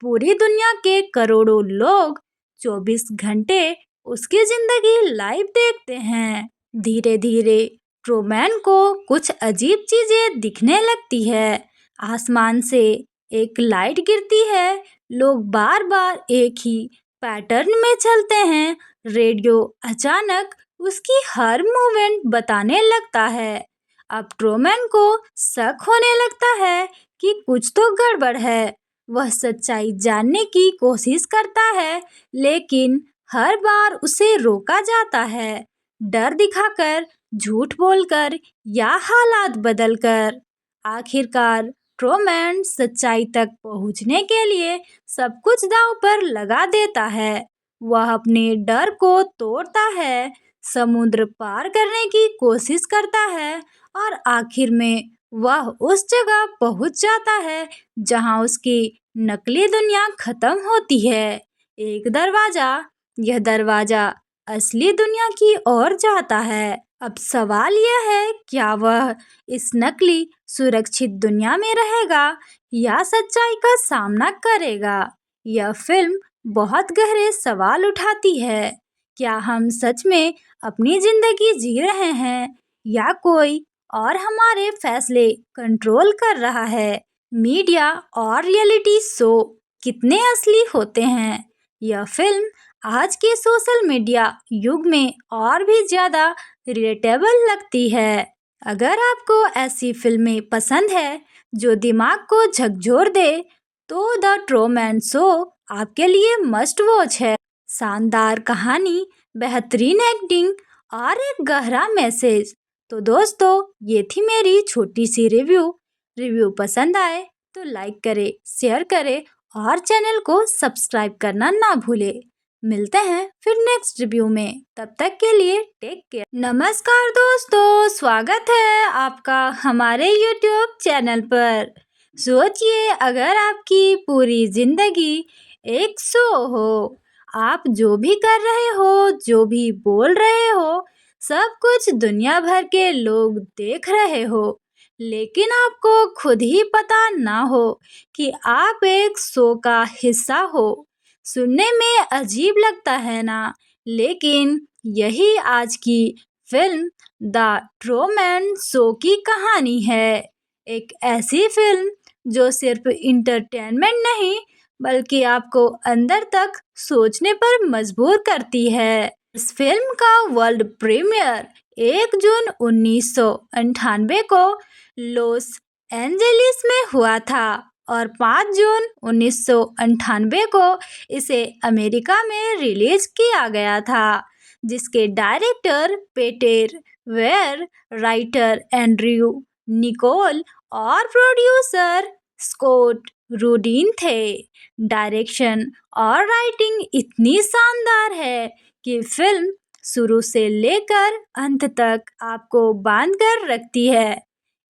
[SPEAKER 1] पूरी दुनिया के करोड़ों लोग 24 घंटे उसकी जिंदगी लाइव देखते हैं। धीरे धीरे ट्रूमैन को कुछ अजीब चीजें दिखने लगती है। आसमान से एक लाइट गिरती है। लोग बार बार एक ही पैटर्न में चलते हैं। रेडियो अचानक उसकी हर मूवमेंट बताने लगता है। अब ट्रूमैन को शक होने लगता है कि कुछ तो गड़बड़ है। वह सच्चाई जानने की कोशिश करता है, लेकिन हर बार उसे रोका जाता है, डर दिखाकर, झूठ बोलकर या हालात बदलकर। आखिरकार ट्रूमैन सच्चाई तक पहुंचने के लिए सब कुछ दांव पर लगा देता है। वह अपने डर को तोड़ता है, समुद्र पार करने की कोशिश करता है और आखिर में वह उस जगह पहुंच जाता है जहां उसकी नकली दुनिया खत्म होती है। एक दरवाजा, यह दरवाजा असली दुनिया की ओर जाता है। अब सवाल यह है, क्या वह इस नकली सुरक्षित दुनिया में रहेगा या सच्चाई का सामना करेगा? यह फिल्म बहुत गहरे सवाल उठाती है। क्या हम सच में अपनी जिंदगी जी रहे हैं या कोई और हमारे फैसले कंट्रोल कर रहा है? मीडिया और रियलिटी शो कितने असली होते हैं? यह फिल्म आज के सोशल मीडिया युग में और भी ज़्यादा रिलेटेबल लगती है। अगर आपको ऐसी फिल्में पसंद है जो दिमाग को झकझोर दे, तो द ट्रूमैन शो आपके लिए मस्ट वॉच है। शानदार कहानी, बेहतरीन एक्टिंग और एक गहरा मैसेज। तो दोस्तों, ये थी मेरी छोटी सी रिव्यू। रिव्यू पसंद आए तो लाइक करें, शेयर करें और चैनल को सब्सक्राइब करना ना भूलें। मिलते हैं फिर नेक्स्ट रिव्यू में। तब तक के लिए टेक केयर। नमस्कार दोस्तों, स्वागत है आपका हमारे यूट्यूब चैनल पर। सोचिए, अगर आपकी पूरी जिंदगी एक शो हो, आप जो भी कर रहे हो, जो भी बोल रहे हो, सब कुछ दुनिया भर के लोग देख रहे हो, लेकिन आपको खुद ही पता ना हो कि आप एक शो का हिस्सा हो। सुनने में अजीब लगता है ना? लेकिन यही आज की फिल्म द ट्रूमैन शो की कहानी है। एक ऐसी फिल्म जो सिर्फ इंटरटेनमेंट नहीं बल्कि आपको अंदर तक सोचने पर मजबूर करती है। इस फिल्म का वर्ल्ड प्रीमियर 1 जून 1998 को लॉस एंजेलिस में हुआ था और 5 जून 1998 को इसे अमेरिका में रिलीज किया गया था, जिसके director Peter Weir, writer Andrew Niccol और प्रोड्यूसर स्कॉट रूडिन थे। डायरेक्शन और राइटिंग इतनी शानदार है कि फिल्म शुरू से लेकर अंत तक आपको बांध कर रखती है।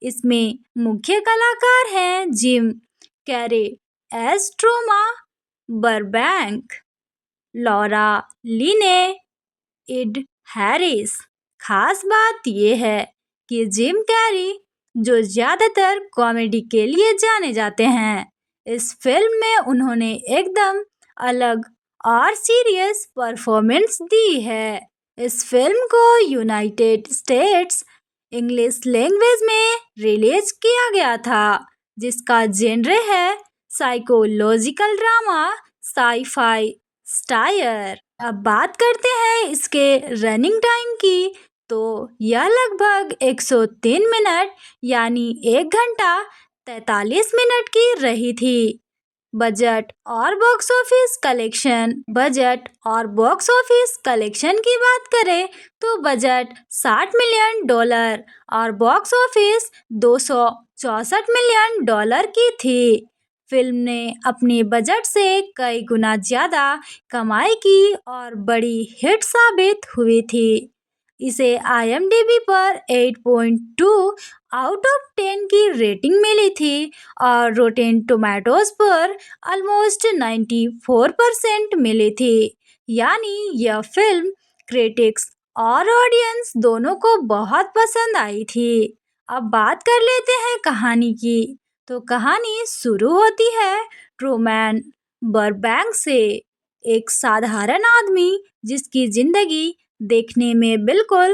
[SPEAKER 1] इसमें मुख्य कलाकार हैं Jim Carrey as Truman Burbank, Laura Linney, Ed Harris. खास बात यह है कि जिम कैरी, जो ज़्यादातर कॉमेडी के लिए जाने जाते हैं, इस फिल्म में उन्होंने एकदम अलग और सीरियस परफॉर्मेंस दी है। इस फिल्म को यूनाइटेड स्टेट्स इंग्लिश लैंग्वेज में रिलीज किया गया था, जिसका जेनर है साइकोलॉजिकल ड्रामा, साई-फाई स्टायर। अब बात करते हैं इसके रनिंग टाइम की, तो यह लगभग 103 मिनट यानी 1 घंटा 43 मिनट की रही थी। बजट और बॉक्स ऑफिस कलेक्शन की बात करें तो बजट $60 मिलियन और बॉक्स ऑफिस $264 मिलियन की थी। फिल्म ने अपने बजट से कई गुना ज्यादा कमाई की और बड़ी हिट साबित हुई थी। इसे IMDb पर 8.2 आउट ऑफ 10 की रेटिंग मिली थी और रोटेन टोमेटोज पर ऑलमोस्ट 94% मिली थी। यानी यह फिल्म क्रिटिक्स और ऑडियंस दोनों को बहुत पसंद आई थी। अब बात कर लेते हैं कहानी की। तो कहानी शुरू होती है ट्रूमैन बर्बैंक से, एक साधारण आदमी जिसकी जिंदगी देखने में बिल्कुल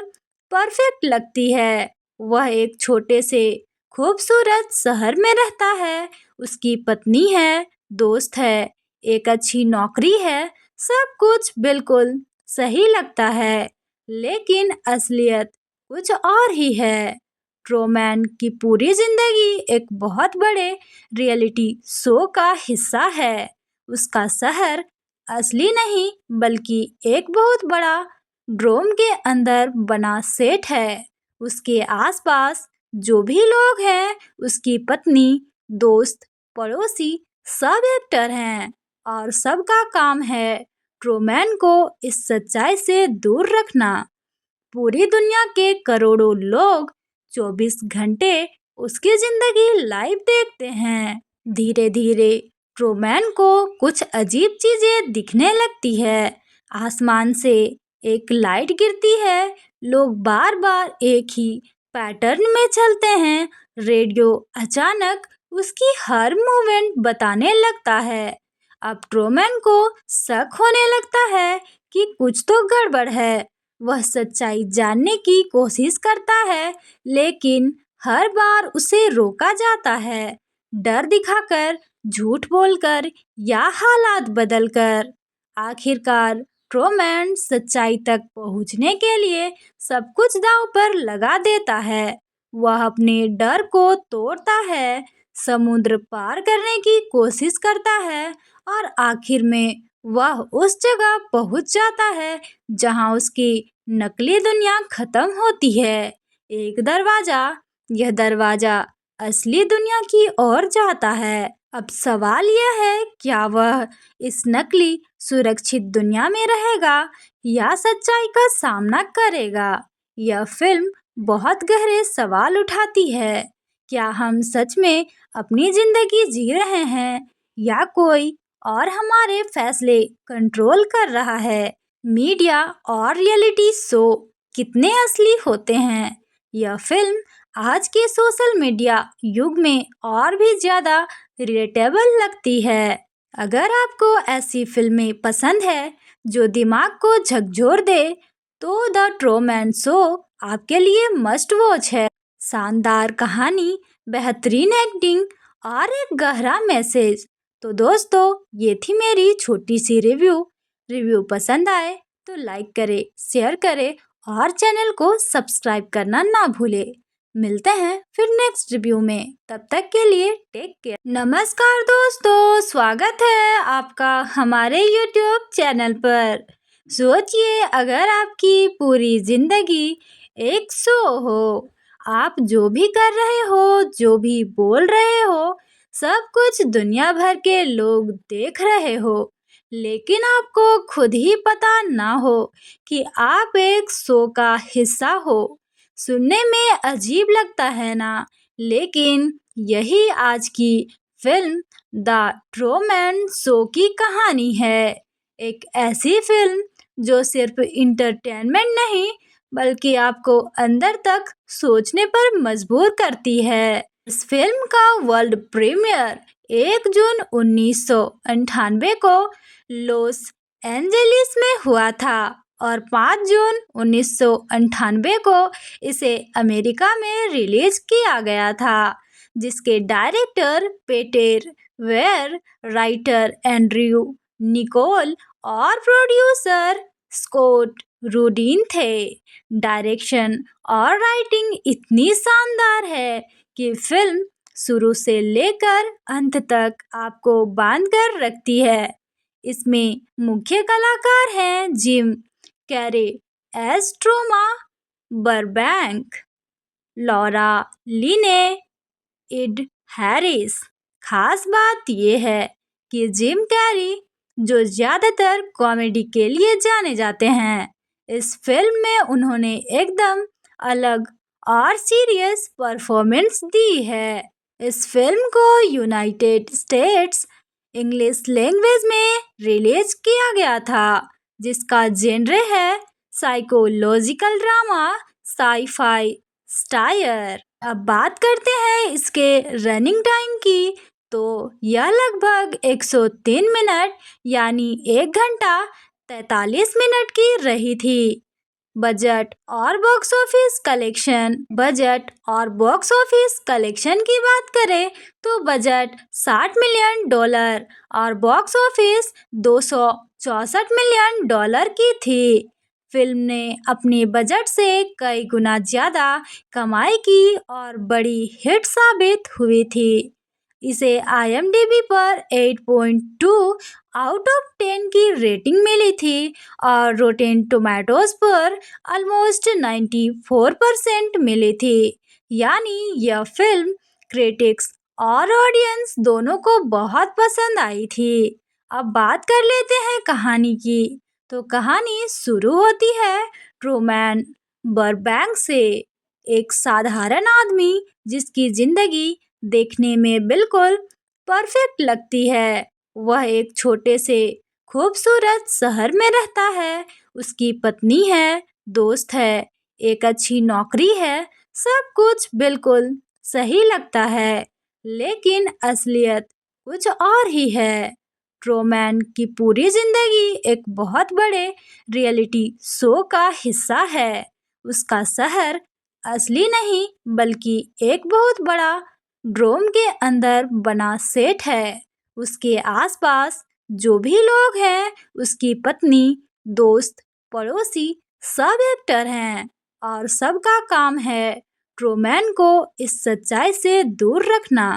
[SPEAKER 1] परफेक्ट लगती है। वह एक छोटे से खूबसूरत शहर में रहता है। उसकी पत्नी है, दोस्त है, एक अच्छी नौकरी है, सब कुछ बिल्कुल सही लगता है। लेकिन असलियत कुछ और ही है। ट्रूमैन की पूरी जिंदगी एक बहुत बड़े रियलिटी शो का हिस्सा है। उसका शहर असली नहीं बल्कि एक बहुत बड़ा ड्रोम के अंदर बना सेट है। उसके आसपास जो भी लोग हैं, उसकी पत्नी, दोस्त, पड़ोसी सब एक्टर हैं और सबका काम है ट्रूमैन को इस सच्चाई से दूर रखना। पूरी दुनिया के करोड़ों लोग 24 घंटे उसकी जिंदगी लाइव देखते हैं। धीरे धीरे ट्रूमैन को कुछ अजीब चीजें दिखने लगती है। आसमान से एक लाइट गिरती है, लोग बार बार एक ही पैटर्न में चलते हैं। रेडियो अचानक उसकी हर मूवमेंट बताने लगता है। अब ट्रूमैन को शक होने लगता है कि कुछ तो गड़बड़ है। वह सच्चाई जानने की कोशिश करता है, लेकिन हर बार उसे रोका जाता है, डर दिखाकर, झूठ बोलकर या हालात बदलकर। आखिरकार ट्रूमैन सच्चाई तक पहुंचने के लिए सब कुछ दांव पर लगा देता है। वह अपने डर को तोड़ता है, समुद्र पार करने की कोशिश करता है और आखिर में वह उस जगह पहुंच जाता है जहां उसकी नकली दुनिया खत्म होती है। एक दरवाजा, यह दरवाजा असली दुनिया की ओर जाता है। अब सवाल यह है, क्या वह इस नकली सुरक्षित दुनिया में रहेगा या सच्चाई का सामना करेगा? यह फिल्म बहुत गहरे सवाल उठाती है। क्या हम सच में अपनी जिंदगी जी रहे हैं या कोई और हमारे फैसले कंट्रोल कर रहा है? मीडिया और रियलिटी शो कितने असली होते हैं? यह फिल्म आज के सोशल मीडिया युग में और भी ज्यादा रिलेटेबल लगती है। अगर आपको ऐसी फिल्में पसंद है जो दिमाग को झकझोर दे, तो द ट्रूमैन शो आपके लिए मस्ट वॉच है। शानदार कहानी, बेहतरीन एक्टिंग और एक गहरा मैसेज। तो दोस्तों, ये थी मेरी छोटी सी रिव्यू पसंद आए तो लाइक करें, शेयर करें और चैनल को सब्सक्राइब करना ना भूलें। मिलते हैं फिर नेक्स्ट रिव्यू में, तब तक के लिए टेक केयर। नमस्कार दोस्तों, स्वागत है आपका हमारे YouTube चैनल पर। सोचिए, अगर आपकी पूरी जिंदगी एक शो हो, आप जो भी कर रहे हो, जो भी बोल रहे हो, सब कुछ दुनिया भर के लोग देख रहे हो, लेकिन आपको खुद ही पता ना हो कि आप एक शो का हिस्सा हो। सुनने में अजीब लगता है ना, लेकिन यही आज की फिल्म द ट्रूमैन शो की कहानी है। एक ऐसी फिल्म जो सिर्फ इंटरटेनमेंट नहीं बल्कि आपको अंदर तक सोचने पर मजबूर करती है। इस फिल्म का वर्ल्ड प्रीमियर 1 जून 1998 को लॉस एंजेलिस में हुआ था और 5 जून 1998 को इसे अमेरिका में रिलीज किया गया था, जिसके director Peter Weir, writer Andrew Niccol और प्रोड्यूसर स्कॉट रूडिन थे। डायरेक्शन और राइटिंग इतनी शानदार है कि फिल्म शुरू से लेकर अंत तक आपको बांध कर रखती है। इसमें मुख्य कलाकार हैं Jim Carrey as Truman Burbank, Laura Linney, Ed Harris. खास बात यह है कि जिम कैरी, जो ज़्यादातर कॉमेडी के लिए जाने जाते हैं, इस फिल्म में उन्होंने एकदम अलग और सीरियस परफॉर्मेंस दी है। इस फिल्म को यूनाइटेड स्टेट्स इंग्लिश लैंग्वेज में रिलीज किया गया था, जिसका जेनरे है साइकोलॉजिकल ड्रामा साई-फाई स्टायर। अब बात करते हैं इसके रनिंग टाइम की, तो यह लगभग 103 मिनट यानी 1 घंटा 43 मिनट की रही थी। बजट और बॉक्स ऑफिस कलेक्शन की बात करें तो बजट $60 मिलियन और बॉक्स ऑफिस $264 मिलियन की थी। फिल्म ने अपने बजट से कई गुना ज़्यादा कमाई की और बड़ी हिट साबित हुई थी। इसे IMDb पर 8.2 आउट ऑफ 10 की रेटिंग मिली थी और रोटेन टोमेटोज पर ऑलमोस्ट 94% मिली थी। यानी यह फिल्म क्रिटिक्स और ऑडियंस दोनों को बहुत पसंद आई थी। अब बात कर लेते हैं कहानी की। तो कहानी शुरू होती है ट्रूमैन बरबैंक से, एक साधारण आदमी जिसकी जिंदगी देखने में बिल्कुल परफेक्ट लगती है। वह एक छोटे से खूबसूरत शहर में रहता है। उसकी पत्नी है, दोस्त है, एक अच्छी नौकरी है, सब कुछ बिल्कुल सही लगता है। लेकिन असलियत कुछ और ही है। ट्रूमैन की पूरी जिंदगी एक बहुत बड़े रियलिटी शो का हिस्सा है। उसका शहर असली नहीं बल्कि एक बहुत बड़ा ड्रोम के अंदर बना सेट है। उसके आसपास जो भी लोग हैं, उसकी पत्नी, दोस्त, पड़ोसी, सब एक्टर हैं और सबका काम है ट्रूमैन को इस सच्चाई से दूर रखना।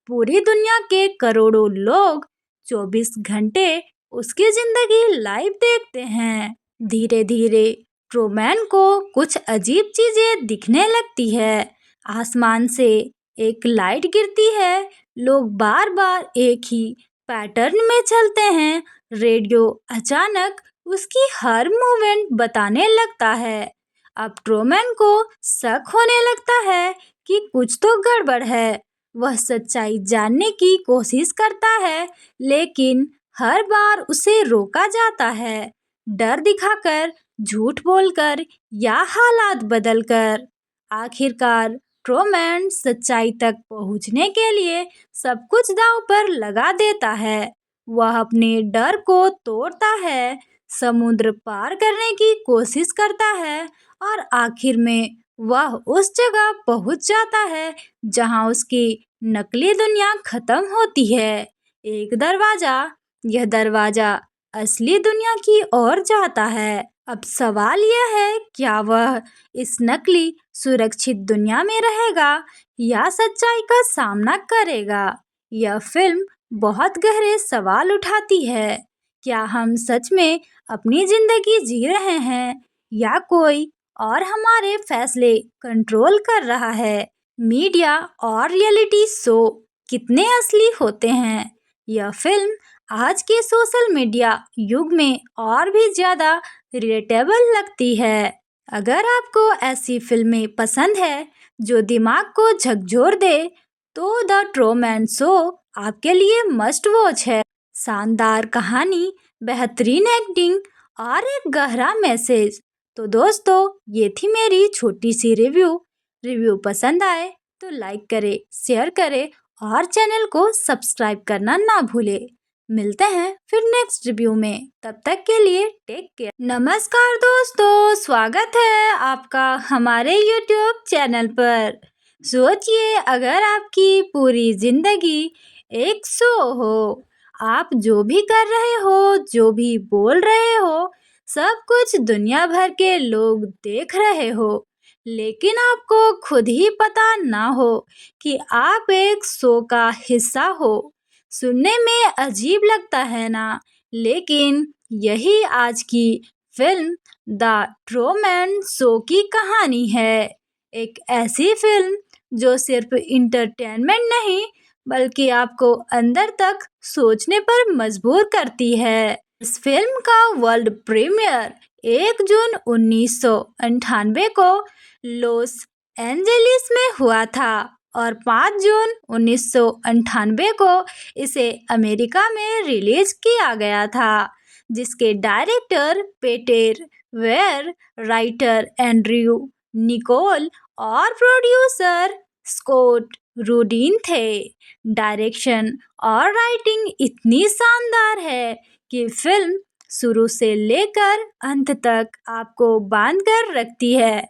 [SPEAKER 1] पूरी दुनिया के करोड़ों लोग 24 घंटे उसकी जिंदगी लाइव देखते हैं। धीरे धीरे ट्रूमैन को कुछ अजीब चीजें दिखने लगती है। आसमान से एक लाइट गिरती है, लोग बार बार एक ही पैटर्न में चलते हैं। रेडियो अचानक उसकी हर मूवमेंट बताने लगता है। अब ट्रूमैन को शक होने लगता है कि कुछ तो गड़बड़ है। वह सच्चाई जानने की कोशिश करता है, लेकिन हर बार उसे रोका जाता है, डर दिखाकर, झूठ बोलकर या हालात बदलकर। आखिरकार ट्रूमैन सच्चाई तक पहुंचने के लिए सब कुछ दांव पर लगा देता है। वह अपने डर को तोड़ता है, समुद्र पार करने की कोशिश करता है और आखिर में वह उस जगह पहुंच जाता है जहां उसकी नकली दुनिया खत्म होती है। एक दरवाजा, यह दरवाजा असली दुनिया की ओर जाता है। अब सवाल यह है, क्या वह इस नकली सुरक्षित दुनिया में रहेगा या सच्चाई का सामना करेगा? यह फिल्म बहुत गहरे सवाल उठाती है। क्या हम सच में अपनी जिंदगी जी रहे हैं या कोई और हमारे फैसले कंट्रोल कर रहा है? मीडिया और रियलिटी शो कितने असली होते हैं? यह फिल्म आज के सोशल मीडिया युग में और भी ज़्यादा रिलेटेबल लगती है। अगर आपको ऐसी फिल्में पसंद है जो दिमाग को झकझोर दे, तो द ट्रूमैन शो आपके लिए मस्ट वॉच है। शानदार कहानी, बेहतरीन एक्टिंग और एक गहरा मैसेज। तो दोस्तों, ये थी मेरी छोटी सी रिव्यू पसंद आए तो लाइक करें, शेयर करें और चैनल को सब्सक्राइब करना ना भूलें। मिलते हैं फिर नेक्स्ट रिव्यू में, तब तक के लिए टेक केयर। नमस्कार दोस्तों, स्वागत है आपका हमारे YouTube चैनल पर। सोचिए, अगर आपकी पूरी जिंदगी एक शो हो, आप जो भी कर रहे हो, जो भी बोल रहे हो, सब कुछ दुनिया भर के लोग देख रहे हो, लेकिन आपको खुद ही पता ना हो कि आप एक शो का हिस्सा हो। सुनने में अजीब लगता है ना? लेकिन यही आज की फिल्म द ट्रूमैन शो की कहानी है। एक ऐसी फिल्म जो सिर्फ इंटरटेनमेंट नहीं बल्कि आपको अंदर तक सोचने पर मजबूर करती है। इस फिल्म का वर्ल्ड प्रीमियर 1 जून 1998 को लॉस एंजेलिस में हुआ था और 5 जून 1998 को इसे अमेरिका में रिलीज किया गया था, जिसके director Peter Weir, writer Andrew Niccol और प्रोड्यूसर स्कॉट रूडिन थे। डायरेक्शन और राइटिंग इतनी शानदार है कि फिल्म शुरू से लेकर अंत तक आपको बांध कर रखती है।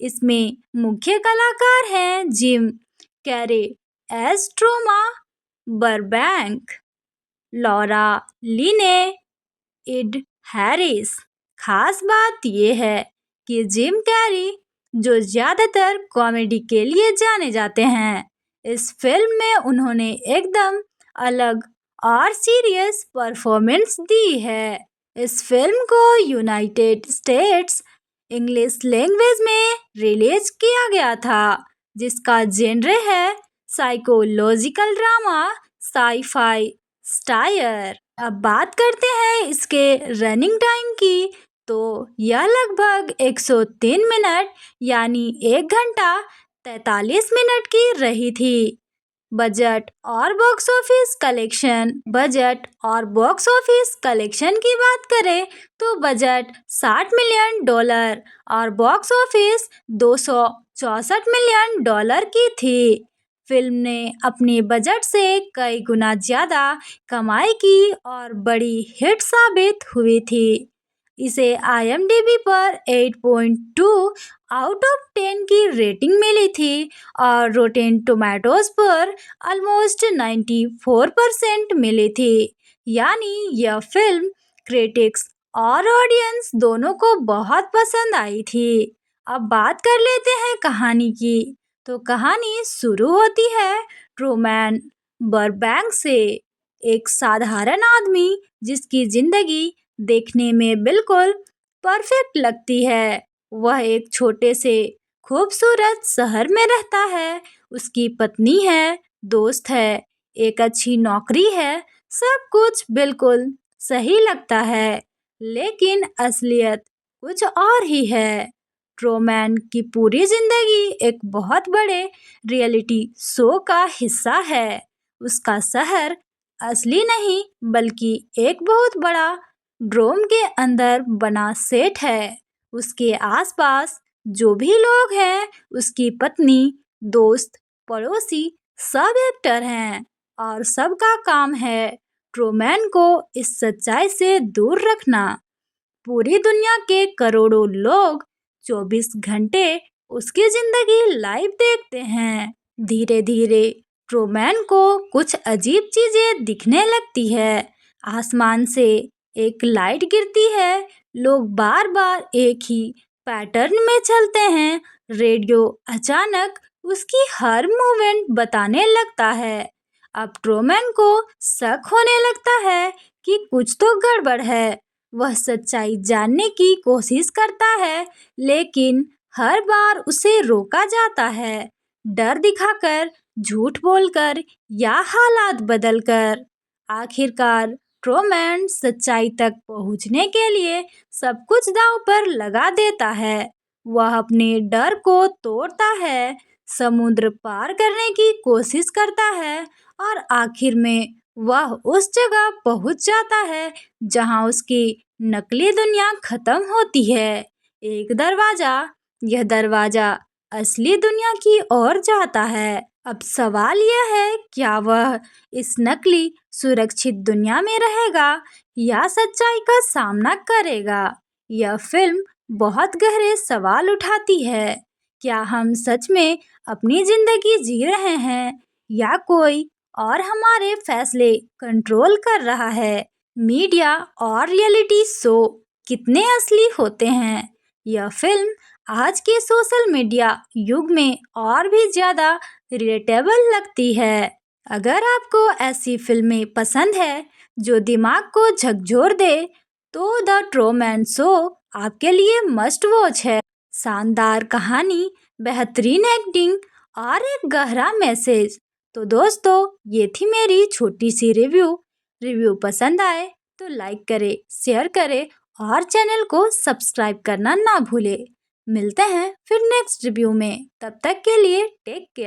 [SPEAKER 1] इसमें मुख्य कलाकार हैं Jim Carrey as Truman Burbank, Laura Linney, Ed Harris. खास बात यह है कि जिम कैरी, जो ज्यादातर कॉमेडी के लिए जाने जाते हैं, इस फिल्म में उन्होंने एकदम अलग और सीरियस परफॉर्मेंस दी है। इस फिल्म को यूनाइटेड स्टेट्स इंग्लिश लैंग्वेज में रिलीज किया गया था, जिसका जेनरे है साइकोलॉजिकल ड्रामा साई-फाई स्टायर। अब बात करते हैं इसके रनिंग टाइम की, तो यह लगभग 103 मिनट यानी 1 घंटा 43 मिनट की रही थी। बजट और बॉक्स ऑफिस कलेक्शन की बात करें तो बजट $60 मिलियन और बॉक्स ऑफिस $264 मिलियन की थी। फिल्म ने अपने बजट से कई गुना ज्यादा कमाई की और बड़ी हिट साबित हुई थी। इसे IMDb पर 8.2 आउट ऑफ 10 की रेटिंग मिली थी और रोटेन टोमेटोज पर ऑलमोस्ट 94% मिली थी। यानी यह फिल्म क्रिटिक्स और ऑडियंस दोनों को बहुत पसंद आई थी। अब बात कर लेते हैं कहानी की। तो कहानी शुरू होती है ट्रूमैन बरबैंक से, एक साधारण आदमी जिसकी जिंदगी देखने में बिल्कुल परफेक्ट लगती है। वह एक छोटे से खूबसूरत शहर में रहता है। उसकी पत्नी है, दोस्त है, एक अच्छी नौकरी है, सब कुछ बिल्कुल सही लगता है। लेकिन असलियत कुछ और ही है। ट्रूमैन की पूरी जिंदगी एक बहुत बड़े रियलिटी शो का हिस्सा है। उसका शहर असली नहीं बल्कि एक बहुत बड़ा ड्रोम के अंदर बना सेट है। उसके आसपास जो भी लोग हैं, उसकी पत्नी, दोस्त, पड़ोसी, सब एक्टर हैं और सबका काम है ट्रूमैन को इस सच्चाई से दूर रखना। पूरी दुनिया के करोड़ों लोग 24 घंटे उसकी जिंदगी लाइव देखते हैं। धीरे धीरे ट्रूमैन को कुछ अजीब चीजें दिखने लगती है। आसमान से एक लाइट गिरती है, लोग बार बार एक ही पैटर्न में चलते हैं, रेडियो अचानक उसकी हर मूवमेंट बताने लगता है। अब ट्रूमैन को शक होने लगता है कि कुछ तो गड़बड़ है। वह सच्चाई जानने की कोशिश करता है, लेकिन हर बार उसे रोका जाता है, डर दिखाकर, झूठ बोलकर या हालात बदलकर। आखिरकार ट्रूमैन सच्चाई तक पहुंचने के लिए सब कुछ दांव पर लगा देता है। वह अपने डर को तोड़ता है, समुद्र पार करने की कोशिश करता है और आखिर में वह उस जगह पहुंच जाता है जहां उसकी नकली दुनिया खत्म होती है। एक दरवाजा, यह दरवाजा असली दुनिया की ओर जाता है। अब सवाल यह है, क्या वह इस नकली सुरक्षित दुनिया में रहेगा या सच्चाई का सामना करेगा? यह फिल्म बहुत गहरे सवाल उठाती है। क्या हम सच में अपनी जिंदगी जी रहे हैं या कोई और हमारे फैसले कंट्रोल कर रहा है? मीडिया और रियलिटी शो कितने असली होते हैं? यह फिल्म आज के सोशल मीडिया युग में और भी ज़्यादा रिलेटेबल लगती है। अगर आपको ऐसी फिल्में पसंद है जो दिमाग को झकझोर दे, तो द ट्रूमैन शो आपके लिए मस्ट वॉच है। शानदार कहानी, बेहतरीन एक्टिंग और एक गहरा मैसेज। तो दोस्तों, ये थी मेरी छोटी सी रिव्यू पसंद आए तो लाइक करें, शेयर करें और चैनल को सब्सक्राइब करना ना भूले। मिलते हैं फिर नेक्स्ट रिव्यू में। तब तक के लिए टेक केयर।